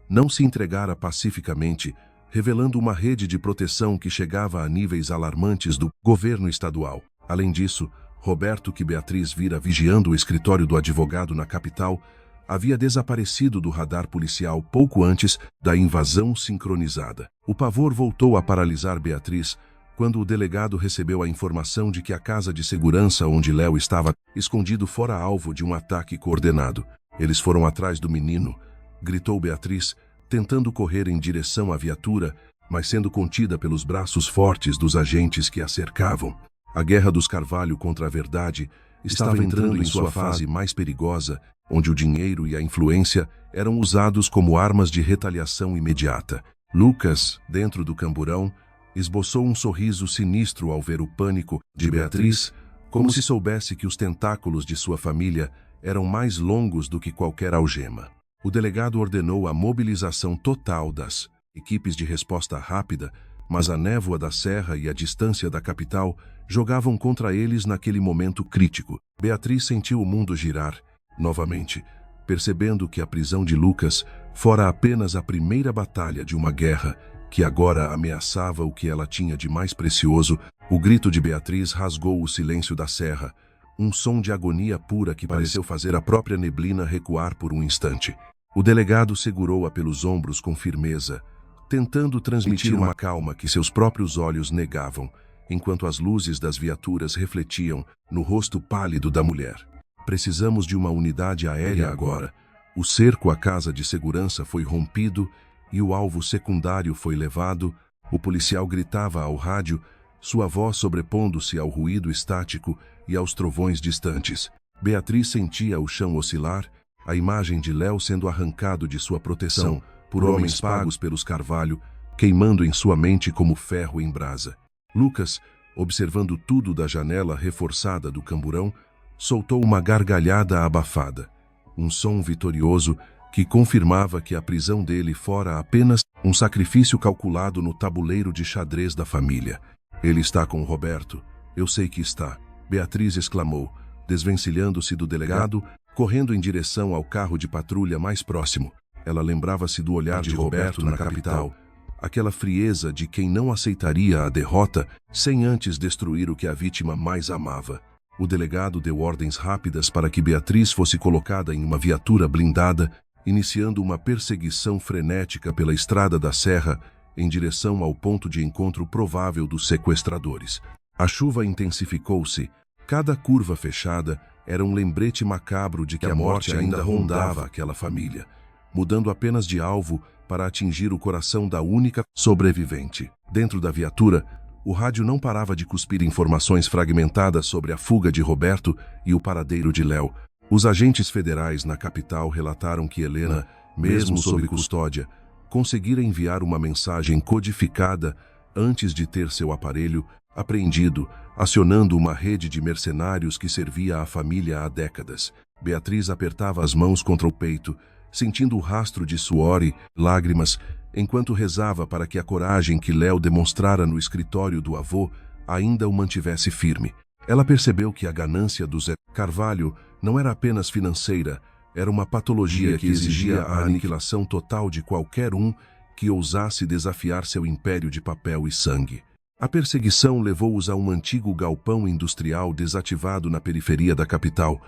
não se entregara pacificamente, revelando uma rede de proteção que chegava a níveis alarmantes do governo estadual. Além disso, Roberto, que Beatriz vira vigiando o escritório do advogado na capital, havia desaparecido do radar policial pouco antes da invasão sincronizada. O pavor voltou a paralisar Beatriz quando o delegado recebeu a informação de que a casa de segurança onde Léo estava escondido fora alvo de um ataque coordenado. Eles foram atrás do menino, gritou Beatriz, tentando correr em direção à viatura, mas sendo contida pelos braços fortes dos agentes que a cercavam. A guerra dos Carvalho contra a verdade estava entrando em sua fase mais perigosa, onde o dinheiro e a influência eram usados como armas de retaliação imediata. Lucas, dentro do camburão, esboçou um sorriso sinistro ao ver o pânico de Beatriz, como se soubesse que os tentáculos de sua família eram mais longos do que qualquer algema. O delegado ordenou a mobilização total das equipes de resposta rápida, mas a névoa da serra e a distância da capital jogavam contra eles naquele momento crítico. Beatriz sentiu o mundo girar, novamente, percebendo que a prisão de Lucas fora apenas a primeira batalha de uma guerra que agora ameaçava o que ela tinha de mais precioso. O grito de Beatriz rasgou o silêncio da serra, um som de agonia pura que pareceu fazer a própria neblina recuar por um instante. O delegado segurou-a pelos ombros com firmeza, tentando transmitir uma calma que seus próprios olhos negavam, enquanto as luzes das viaturas refletiam no rosto pálido da mulher. Precisamos de uma unidade aérea agora. O cerco à casa de segurança foi rompido e o alvo secundário foi levado. O policial gritava ao rádio, sua voz sobrepondo-se ao ruído estático e aos trovões distantes. Beatriz sentia o chão oscilar, a imagem de Léo sendo arrancado de sua proteção por homens pagos pelos Carvalho, queimando em sua mente como ferro em brasa. Lucas, observando tudo da janela reforçada do camburão, soltou uma gargalhada abafada, um som vitorioso que confirmava que a prisão dele fora apenas um sacrifício calculado no tabuleiro de xadrez da família. Ele está com o Roberto. Eu sei que está, Beatriz exclamou, desvencilhando-se do delegado, correndo em direção ao carro de patrulha mais próximo. Ela lembrava-se do olhar de Roberto na capital, aquela frieza de quem não aceitaria a derrota sem antes destruir o que a vítima mais amava. O delegado deu ordens rápidas para que Beatriz fosse colocada em uma viatura blindada, iniciando uma perseguição frenética pela estrada da serra em direção ao ponto de encontro provável dos sequestradores. A chuva intensificou-se, cada curva fechada era um lembrete macabro de que a morte ainda rondava aquela família, mudando apenas de alvo para atingir o coração da única sobrevivente. Dentro da viatura, o rádio não parava de cuspir informações fragmentadas sobre a fuga de Roberto e o paradeiro de Léo. Os agentes federais na capital relataram que Helena, mesmo sob custódia, conseguira enviar uma mensagem codificada antes de ter seu aparelho apreendido, acionando uma rede de mercenários que servia à família há décadas. Beatriz apertava as mãos contra o peito, sentindo o rastro de suor e lágrimas, enquanto rezava para que a coragem que Léo demonstrara no escritório do avô ainda o mantivesse firme. Ela percebeu que a ganância do Zé Carvalho não era apenas financeira, era uma patologia que exigia a aniquilação total de qualquer um que ousasse desafiar seu império de papel e sangue. A perseguição levou-os a um antigo galpão industrial desativado na periferia da capital,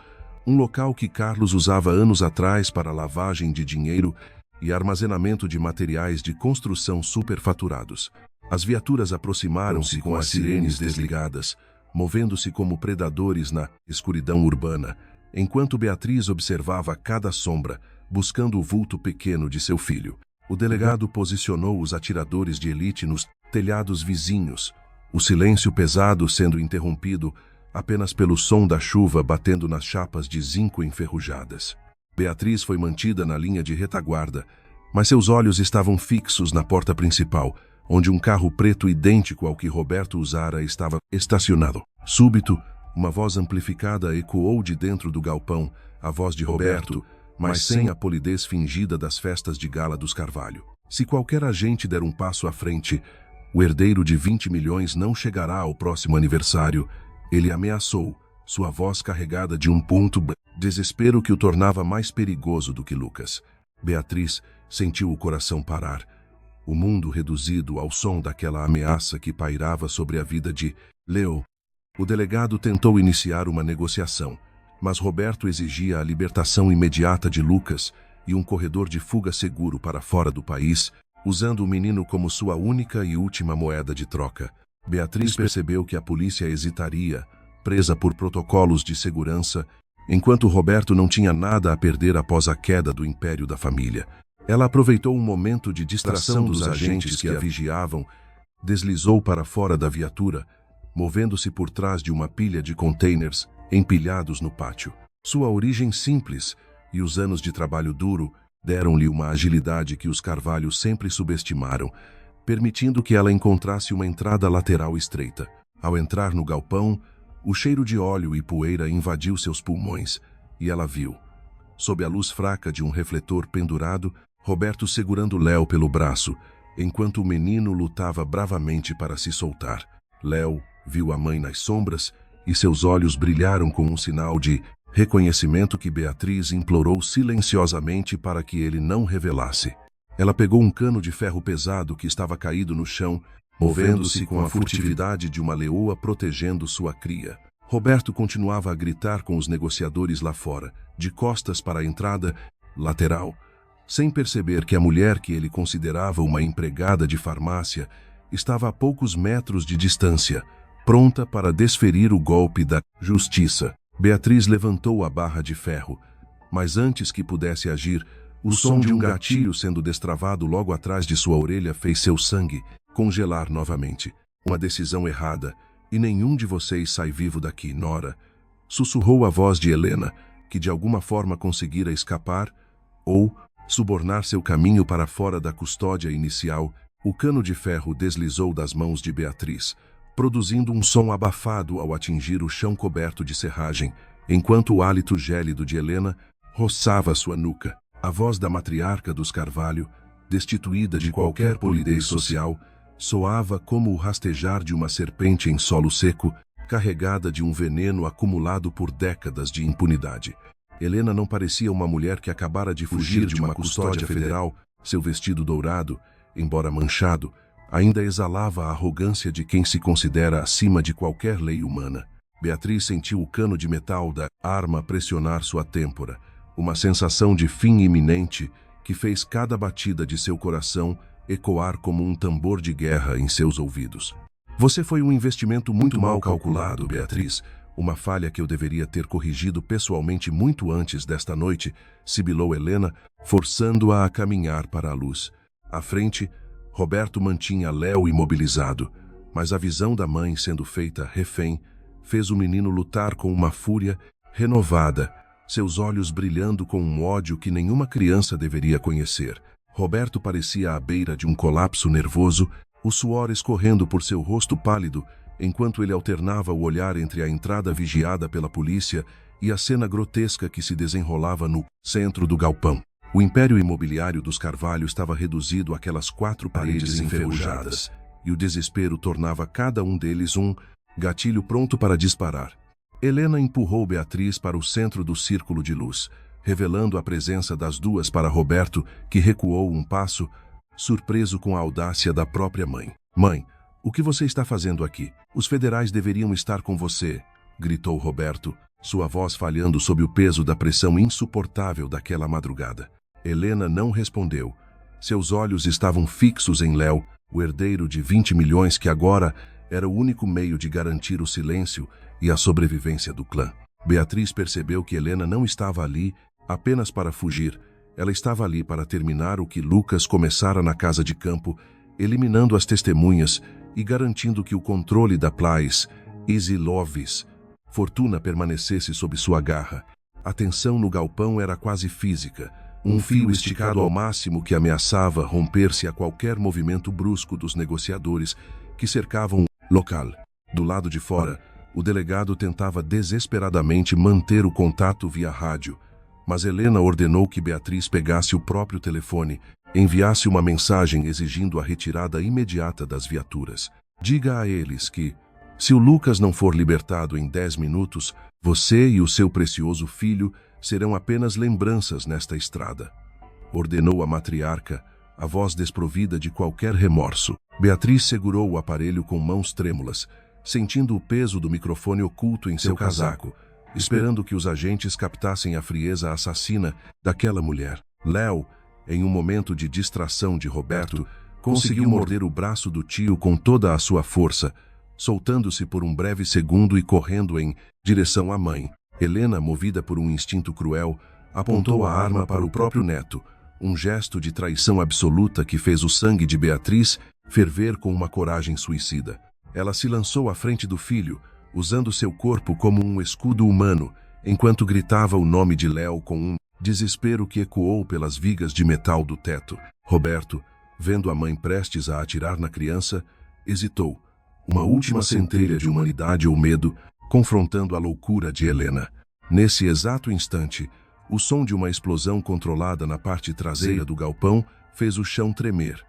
um local que Carlos usava anos atrás para lavagem de dinheiro e armazenamento de materiais de construção superfaturados. As viaturas aproximaram-se com as sirenes desligadas, movendo-se como predadores na escuridão urbana, enquanto Beatriz observava cada sombra, buscando o vulto pequeno de seu filho. O delegado posicionou os atiradores de elite nos telhados vizinhos, o silêncio pesado sendo interrompido apenas pelo som da chuva batendo nas chapas de zinco enferrujadas. Beatriz foi mantida na linha de retaguarda, mas seus olhos estavam fixos na porta principal, onde um carro preto idêntico ao que Roberto usara estava estacionado. Súbito, uma voz amplificada ecoou de dentro do galpão, a voz de Roberto, mas sem a polidez fingida das festas de gala dos Carvalho. Se qualquer agente der um passo à frente, o herdeiro de 20 milhões não chegará ao próximo aniversário, ele ameaçou, sua voz carregada de um ponto desespero que o tornava mais perigoso do que Lucas. Beatriz sentiu o coração parar, o mundo reduzido ao som daquela ameaça que pairava sobre a vida de Leo. O delegado tentou iniciar uma negociação, mas Roberto exigia a libertação imediata de Lucas e um corredor de fuga seguro para fora do país, usando o menino como sua única e última moeda de troca. Beatriz percebeu que a polícia hesitaria, presa por protocolos de segurança, enquanto Roberto não tinha nada a perder após a queda do império da família. Ela aproveitou um momento de distração dos agentes que a vigiavam, deslizou para fora da viatura, movendo-se por trás de uma pilha de containers empilhados no pátio. Sua origem simples e os anos de trabalho duro deram-lhe uma agilidade que os Carvalho sempre subestimaram, permitindo que ela encontrasse uma entrada lateral estreita. Ao entrar no galpão, o cheiro de óleo e poeira invadiu seus pulmões, e ela viu, sob a luz fraca de um refletor pendurado, Roberto segurando Léo pelo braço, enquanto o menino lutava bravamente para se soltar. Léo viu a mãe nas sombras e seus olhos brilharam com um sinal de reconhecimento que Beatriz implorou silenciosamente para que ele não revelasse. Ela pegou um cano de ferro pesado que estava caído no chão, movendo-se com a furtividade de uma leoa protegendo sua cria. Roberto continuava a gritar com os negociadores lá fora, de costas para a entrada lateral, sem perceber que a mulher que ele considerava uma empregada de farmácia estava a poucos metros de distância, pronta para desferir o golpe da justiça. Beatriz levantou a barra de ferro, mas antes que pudesse agir, o som de um gatilho sendo destravado logo atrás de sua orelha fez seu sangue congelar novamente. Uma decisão errada, e nenhum de vocês sai vivo daqui, Nora, sussurrou a voz de Helena, que de alguma forma conseguira escapar ou subornar seu caminho para fora da custódia inicial. O cano de ferro deslizou das mãos de Beatriz, produzindo um som abafado ao atingir o chão coberto de serragem, enquanto o hálito gélido de Helena roçava sua nuca. A voz da matriarca dos Carvalho, destituída de qualquer polidez social, soava como o rastejar de uma serpente em solo seco, carregada de um veneno acumulado por décadas de impunidade. Helena não parecia uma mulher que acabara de fugir de uma custódia federal. Seu vestido dourado, embora manchado, ainda exalava a arrogância de quem se considera acima de qualquer lei humana. Beatriz sentiu o cano de metal da arma pressionar sua têmpora, uma sensação de fim iminente que fez cada batida de seu coração ecoar como um tambor de guerra em seus ouvidos. Você foi um investimento muito mal calculado, Beatriz. Uma falha que eu deveria ter corrigido pessoalmente muito antes desta noite, sibilou Helena, forçando-a a caminhar para a luz. À frente, Roberto mantinha Léo imobilizado, mas a visão da mãe sendo feita refém fez o menino lutar com uma fúria renovada, seus olhos brilhando com um ódio que nenhuma criança deveria conhecer. Roberto parecia à beira de um colapso nervoso, o suor escorrendo por seu rosto pálido, enquanto ele alternava o olhar entre a entrada vigiada pela polícia e a cena grotesca que se desenrolava no centro do galpão. O império imobiliário dos Carvalho estava reduzido àquelas 4 paredes enferrujadas, e o desespero tornava cada um deles um gatilho pronto para disparar. Helena empurrou Beatriz para o centro do círculo de luz, revelando a presença das duas para Roberto, que recuou um passo, surpreso com a audácia da própria mãe. Mãe, o que você está fazendo aqui? Os federais deveriam estar com você, gritou Roberto, sua voz falhando sob o peso da pressão insuportável daquela madrugada. Helena não respondeu. Seus olhos estavam fixos em Léo, o herdeiro de 20 milhões que agora era o único meio de garantir o silêncio e a sobrevivência do clã. Beatriz percebeu que Helena não estava ali apenas para fugir. Ela estava ali para terminar o que Lucas começara na casa de campo, eliminando as testemunhas e garantindo que o controle da Plais, Easy Loves, fortuna permanecesse sob sua garra. A tensão no galpão era quase física, um fio esticado ao máximo que ameaçava romper-se a qualquer movimento brusco dos negociadores que cercavam o local. Do lado de fora, o delegado tentava desesperadamente manter o contato via rádio, mas Helena ordenou que Beatriz pegasse o próprio telefone, enviasse uma mensagem exigindo a retirada imediata das viaturas. Diga a eles que, se o Lucas não for libertado em 10 minutos, Você e o seu precioso filho serão apenas lembranças nesta estrada, ordenou a matriarca, a voz desprovida de qualquer remorso. Beatriz segurou o aparelho com mãos trêmulas, sentindo o peso do microfone oculto em seu casaco, esperando que os agentes captassem a frieza assassina daquela mulher. Léo, em um momento de distração de Roberto, conseguiu morder o braço do tio com toda a sua força, soltando-se por um breve segundo e correndo em direção à mãe. Helena, movida por um instinto cruel, apontou a arma para o próprio neto, um gesto de traição absoluta que fez o sangue de Beatriz ferver com uma coragem suicida. Ela se lançou à frente do filho, usando seu corpo como um escudo humano, enquanto gritava o nome de Léo com um desespero que ecoou pelas vigas de metal do teto. Roberto, vendo a mãe prestes a atirar na criança, hesitou. Uma última centelha de humanidade ou medo, confrontando a loucura de Helena. Nesse exato instante, o som de uma explosão controlada na parte traseira do galpão fez o chão tremer,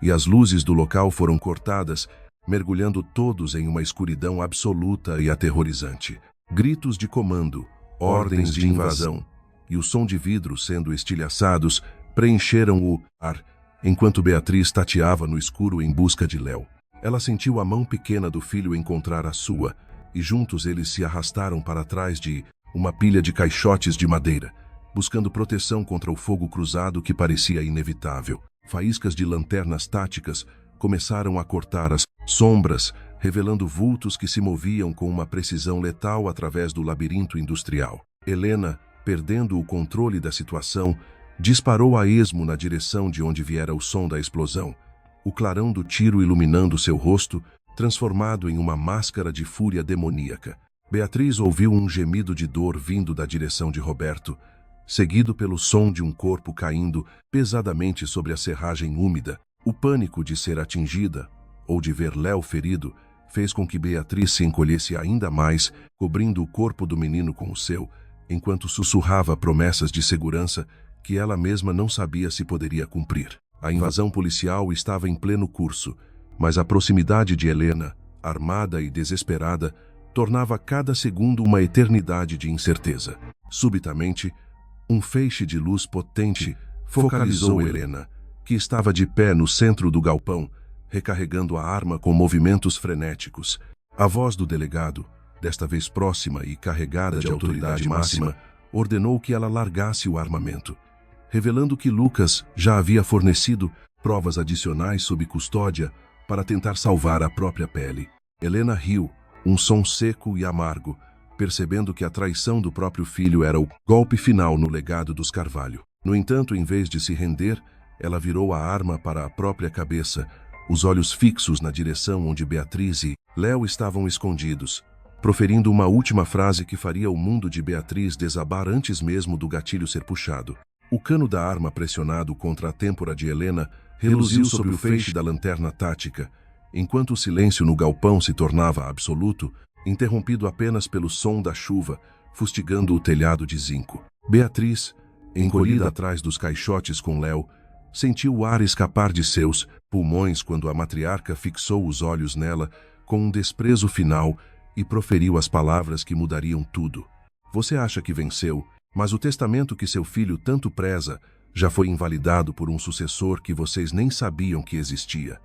e as luzes do local foram cortadas, mergulhando todos em uma escuridão absoluta e aterrorizante. Gritos de comando, ordens de invasão, e o som de vidros sendo estilhaçados preencheram o ar, enquanto Beatriz tateava no escuro em busca de Léo. Ela sentiu a mão pequena do filho encontrar a sua, e juntos eles se arrastaram para trás de uma pilha de caixotes de madeira, buscando proteção contra o fogo cruzado que parecia inevitável. Faíscas de lanternas táticas começaram a cortar as sombras, revelando vultos que se moviam com uma precisão letal através do labirinto industrial. Helena, perdendo o controle da situação, disparou a esmo na direção de onde viera o som da explosão, o clarão do tiro iluminando seu rosto, transformado em uma máscara de fúria demoníaca. Beatriz ouviu um gemido de dor vindo da direção de Roberto, seguido pelo som de um corpo caindo pesadamente sobre a serragem úmida. O pânico de ser atingida, ou de ver Léo ferido, fez com que Beatriz se encolhesse ainda mais, cobrindo o corpo do menino com o seu, enquanto sussurrava promessas de segurança que ela mesma não sabia se poderia cumprir. A invasão policial estava em pleno curso, mas a proximidade de Helena, armada e desesperada, tornava cada segundo uma eternidade de incerteza. Subitamente, um feixe de luz potente focalizou Helena, que estava de pé no centro do galpão, recarregando a arma com movimentos frenéticos. A voz do delegado, desta vez próxima e carregada de autoridade máxima, ordenou que ela largasse o armamento, revelando que Lucas já havia fornecido provas adicionais sob custódia para tentar salvar a própria pele. Helena riu, um som seco e amargo, percebendo que a traição do próprio filho era o golpe final no legado dos Carvalho. No entanto, em vez de se render, ela virou a arma para a própria cabeça, os olhos fixos na direção onde Beatriz e Léo estavam escondidos, proferindo uma última frase que faria o mundo de Beatriz desabar antes mesmo do gatilho ser puxado. O cano da arma pressionado contra a têmpora de Helena reluziu sobre o feixe da lanterna tática, enquanto o silêncio no galpão se tornava absoluto, interrompido apenas pelo som da chuva, fustigando o telhado de zinco. Beatriz, encolhida atrás dos caixotes com Léo, sentiu o ar escapar de seus pulmões quando a matriarca fixou os olhos nela com um desprezo final e proferiu as palavras que mudariam tudo. Você acha que venceu, mas o testamento que seu filho tanto preza já foi invalidado por um sucessor que vocês nem sabiam que existia.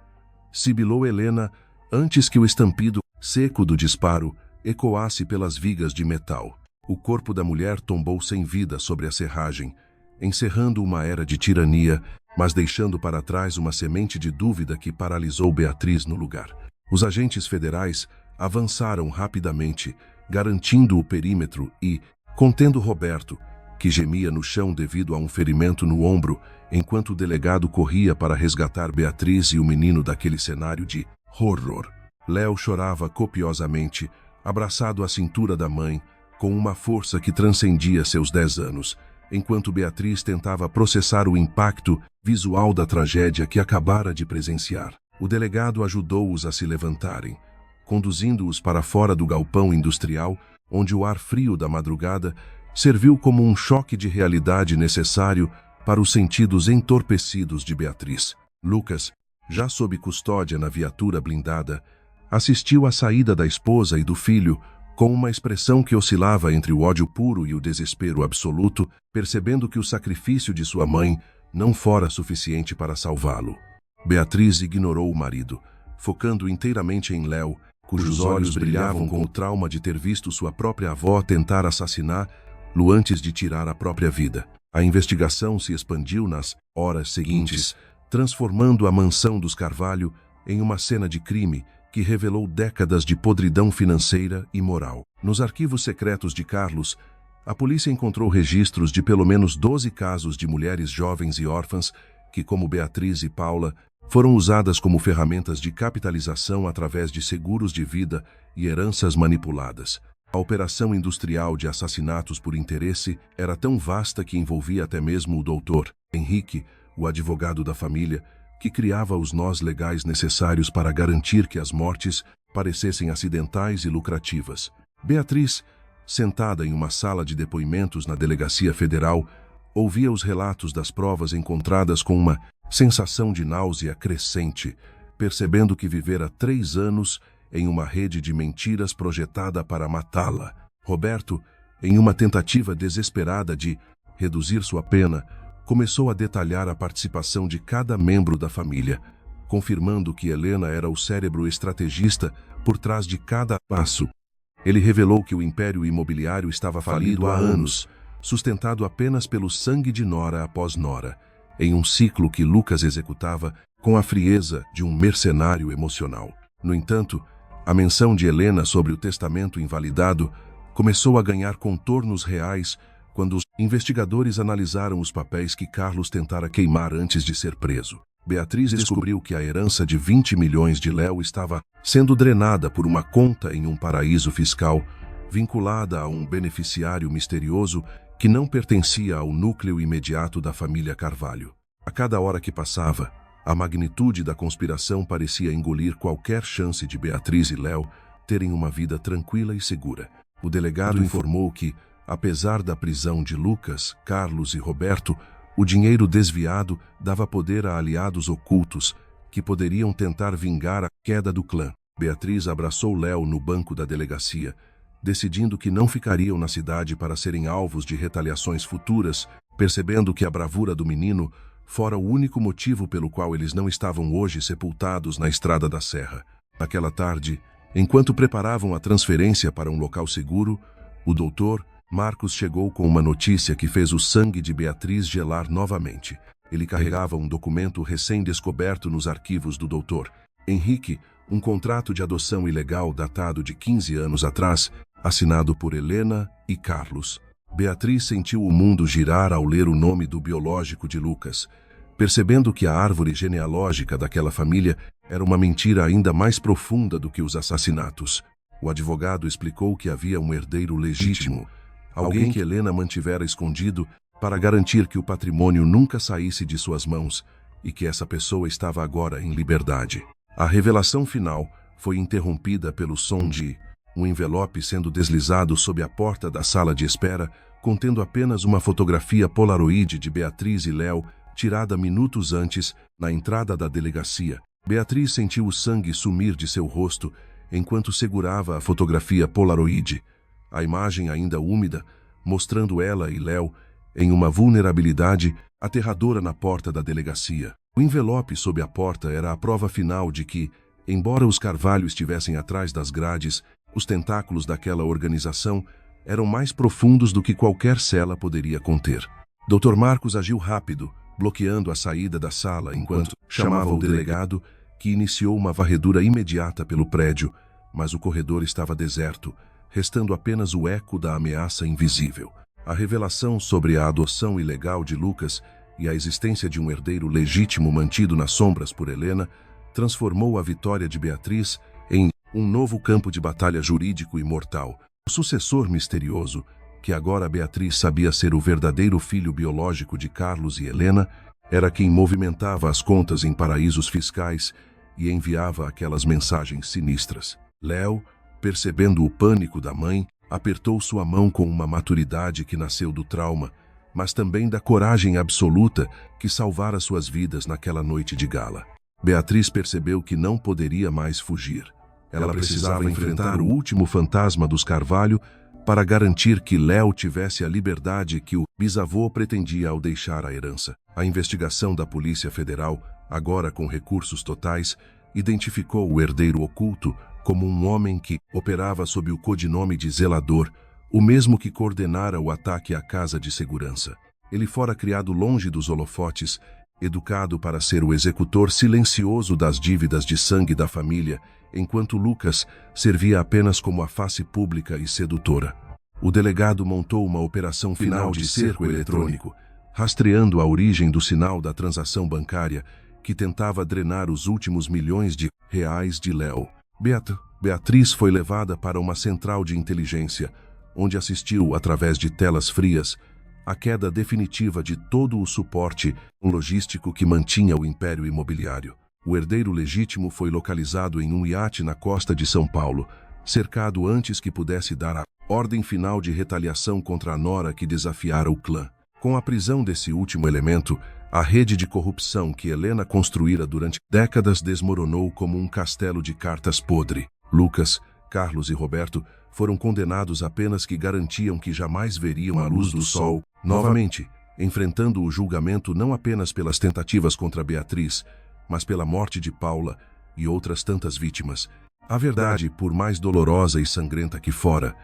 Sibilou Helena antes que o estampido seco do disparo ecoasse pelas vigas de metal. O corpo da mulher tombou sem vida sobre a serragem, encerrando uma era de tirania, mas deixando para trás uma semente de dúvida que paralisou Beatriz no lugar. Os agentes federais avançaram rapidamente, garantindo o perímetro e contendo Roberto, que gemia no chão devido a um ferimento no ombro, enquanto o delegado corria para resgatar Beatriz e o menino daquele cenário de horror. Léo chorava copiosamente, abraçado à cintura da mãe, com uma força que transcendia seus 10 anos, enquanto Beatriz tentava processar o impacto visual da tragédia que acabara de presenciar. O delegado ajudou-os a se levantarem, conduzindo-os para fora do galpão industrial, onde o ar frio da madrugada serviu como um choque de realidade necessário para os sentidos entorpecidos de Beatriz. Lucas, já sob custódia na viatura blindada, assistiu à saída da esposa e do filho com uma expressão que oscilava entre o ódio puro e o desespero absoluto, percebendo que o sacrifício de sua mãe não fora suficiente para salvá-lo. Beatriz ignorou o marido, focando inteiramente em Léo, cujos olhos brilhavam com o trauma de ter visto sua própria avó tentar assassiná-lo antes de tirar a própria vida. A investigação se expandiu nas horas seguintes, transformando a mansão dos Carvalho em uma cena de crime que revelou décadas de podridão financeira e moral. Nos arquivos secretos de Carlos, a polícia encontrou registros de pelo menos 12 casos de mulheres jovens e órfãs que, como Beatriz e Paula, foram usadas como ferramentas de capitalização através de seguros de vida e heranças manipuladas. A operação industrial de assassinatos por interesse era tão vasta que envolvia até mesmo o doutor Henrique, o advogado da família, que criava os nós legais necessários para garantir que as mortes parecessem acidentais e lucrativas. Beatriz, sentada em uma sala de depoimentos na Delegacia Federal, ouvia os relatos das provas encontradas com uma sensação de náusea crescente, percebendo que vivera 3 anos em uma rede de mentiras projetada para matá-la. Roberto, em uma tentativa desesperada de reduzir sua pena, começou a detalhar a participação de cada membro da família, confirmando que Helena era o cérebro estrategista por trás de cada passo. Ele revelou que o império imobiliário estava falido há anos, sustentado apenas pelo sangue de nora após nora, em um ciclo que Lucas executava com a frieza de um mercenário emocional. No entanto, a menção de Helena sobre o testamento invalidado começou a ganhar contornos reais quando os investigadores analisaram os papéis que Carlos tentara queimar antes de ser preso. Beatriz descobriu que a herança de 20 milhões de Léo estava sendo drenada por uma conta em um paraíso fiscal, vinculada a um beneficiário misterioso que não pertencia ao núcleo imediato da família Carvalho. A cada hora que passava, a magnitude da conspiração parecia engolir qualquer chance de Beatriz e Léo terem uma vida tranquila e segura. O delegado informou que, apesar da prisão de Lucas, Carlos e Roberto, o dinheiro desviado dava poder a aliados ocultos que poderiam tentar vingar a queda do clã. Beatriz abraçou Léo no banco da delegacia, decidindo que não ficariam na cidade para serem alvos de retaliações futuras, percebendo que a bravura do menino fora o único motivo pelo qual eles não estavam hoje sepultados na Estrada da Serra. Naquela tarde, enquanto preparavam a transferência para um local seguro, o doutor Marcos chegou com uma notícia que fez o sangue de Beatriz gelar novamente. Ele carregava um documento recém-descoberto nos arquivos do doutor Henrique, um contrato de adoção ilegal datado de 15 anos atrás, assinado por Helena e Carlos. Beatriz sentiu o mundo girar ao ler o nome do biológico de Lucas, percebendo que a árvore genealógica daquela família era uma mentira ainda mais profunda do que os assassinatos. O advogado explicou que havia um herdeiro legítimo, alguém que Helena mantivera escondido para garantir que o patrimônio nunca saísse de suas mãos e que essa pessoa estava agora em liberdade. A revelação final foi interrompida pelo som de um envelope sendo deslizado sob a porta da sala de espera, contendo apenas uma fotografia polaroid de Beatriz e Léo, tirada minutos antes, na entrada da delegacia. Beatriz sentiu o sangue sumir de seu rosto enquanto segurava a fotografia polaroid, a imagem ainda úmida, mostrando ela e Léo em uma vulnerabilidade aterradora na porta da delegacia. O envelope sob a porta era a prova final de que, embora os Carvalho estivessem atrás das grades, os tentáculos daquela organização eram mais profundos do que qualquer cela poderia conter. Dr. Marcos agiu rápido, bloqueando a saída da sala enquanto chamava o delegado, que iniciou uma varredura imediata pelo prédio, mas o corredor estava deserto, restando apenas o eco da ameaça invisível. A revelação sobre a adoção ilegal de Lucas e a existência de um herdeiro legítimo mantido nas sombras por Helena transformou a vitória de Beatriz em um novo campo de batalha jurídico e mortal. O sucessor misterioso, que agora Beatriz sabia ser o verdadeiro filho biológico de Carlos e Helena, era quem movimentava as contas em paraísos fiscais e enviava aquelas mensagens sinistras. Léo, percebendo o pânico da mãe, apertou sua mão com uma maturidade que nasceu do trauma, mas também da coragem absoluta que salvara suas vidas naquela noite de gala. Beatriz percebeu que não poderia mais fugir. Ela precisava enfrentar o último fantasma dos Carvalho para garantir que Léo tivesse a liberdade que o bisavô pretendia ao deixar a herança. A investigação da Polícia Federal, agora com recursos totais, identificou o herdeiro oculto como um homem que operava sob o codinome de Zelador, o mesmo que coordenara o ataque à casa de segurança. Ele fora criado longe dos holofotes, educado para ser o executor silencioso das dívidas de sangue da família, enquanto Lucas servia apenas como a face pública e sedutora. O delegado montou uma operação final de cerco eletrônico, rastreando a origem do sinal da transação bancária que tentava drenar os últimos milhões de reais de Léo. Beatriz foi levada para uma central de inteligência, onde assistiu, através de telas frias, a queda definitiva de todo o suporte logístico que mantinha o império imobiliário. O herdeiro legítimo foi localizado em um iate na costa de São Paulo, cercado antes que pudesse dar a ordem final de retaliação contra a nora que desafiara o clã. Com a prisão desse último elemento, a rede de corrupção que Helena construíra durante décadas desmoronou como um castelo de cartas podre. Lucas, Carlos e Roberto foram condenados a penas que garantiam que jamais veriam a luz do sol novamente, enfrentando o julgamento não apenas pelas tentativas contra Beatriz, mas pela morte de Paula e outras tantas vítimas. A verdade, por mais dolorosa e sangrenta que fora,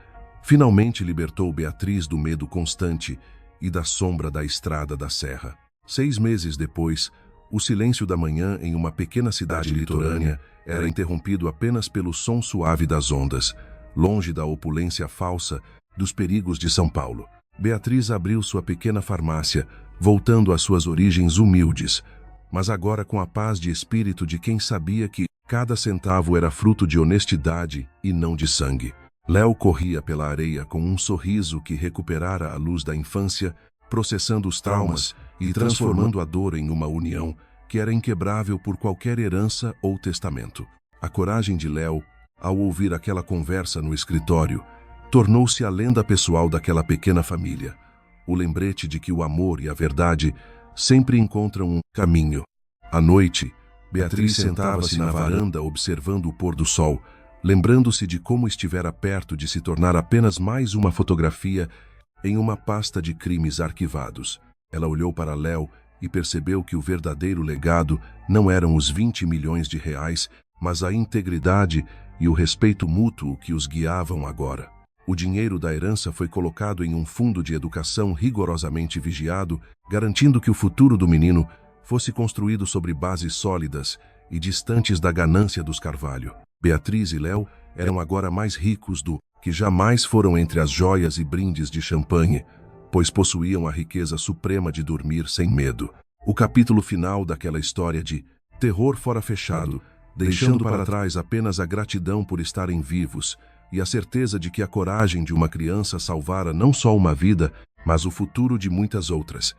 finalmente libertou Beatriz do medo constante e da sombra da estrada da serra. 6 meses depois, o silêncio da manhã em uma pequena cidade litorânea era interrompido apenas pelo som suave das ondas, longe da opulência falsa dos perigos de São Paulo. Beatriz abriu sua pequena farmácia, voltando às suas origens humildes, mas agora com a paz de espírito de quem sabia que cada centavo era fruto de honestidade e não de sangue. Léo corria pela areia com um sorriso que recuperara a luz da infância, processando os traumas e transformando a dor em uma união que era inquebrável por qualquer herança ou testamento. A coragem de Léo, ao ouvir aquela conversa no escritório, tornou-se a lenda pessoal daquela pequena família, o lembrete de que o amor e a verdade sempre encontram um caminho. À noite, Beatriz sentava-se na varanda observando o pôr do sol, lembrando-se de como estivera perto de se tornar apenas mais uma fotografia em uma pasta de crimes arquivados. Ela olhou para Léo e percebeu que o verdadeiro legado não eram os 20 milhões de reais, mas a integridade e o respeito mútuo que os guiavam agora. O dinheiro da herança foi colocado em um fundo de educação rigorosamente vigiado, garantindo que o futuro do menino fosse construído sobre bases sólidas e distantes da ganância dos Carvalho. Beatriz e Léo eram agora mais ricos do que jamais foram entre as joias e brindes de champanhe, pois possuíam a riqueza suprema de dormir sem medo. O capítulo final daquela história de terror fora fechado, deixando para trás apenas a gratidão por estarem vivos e a certeza de que a coragem de uma criança salvara não só uma vida, mas o futuro de muitas outras.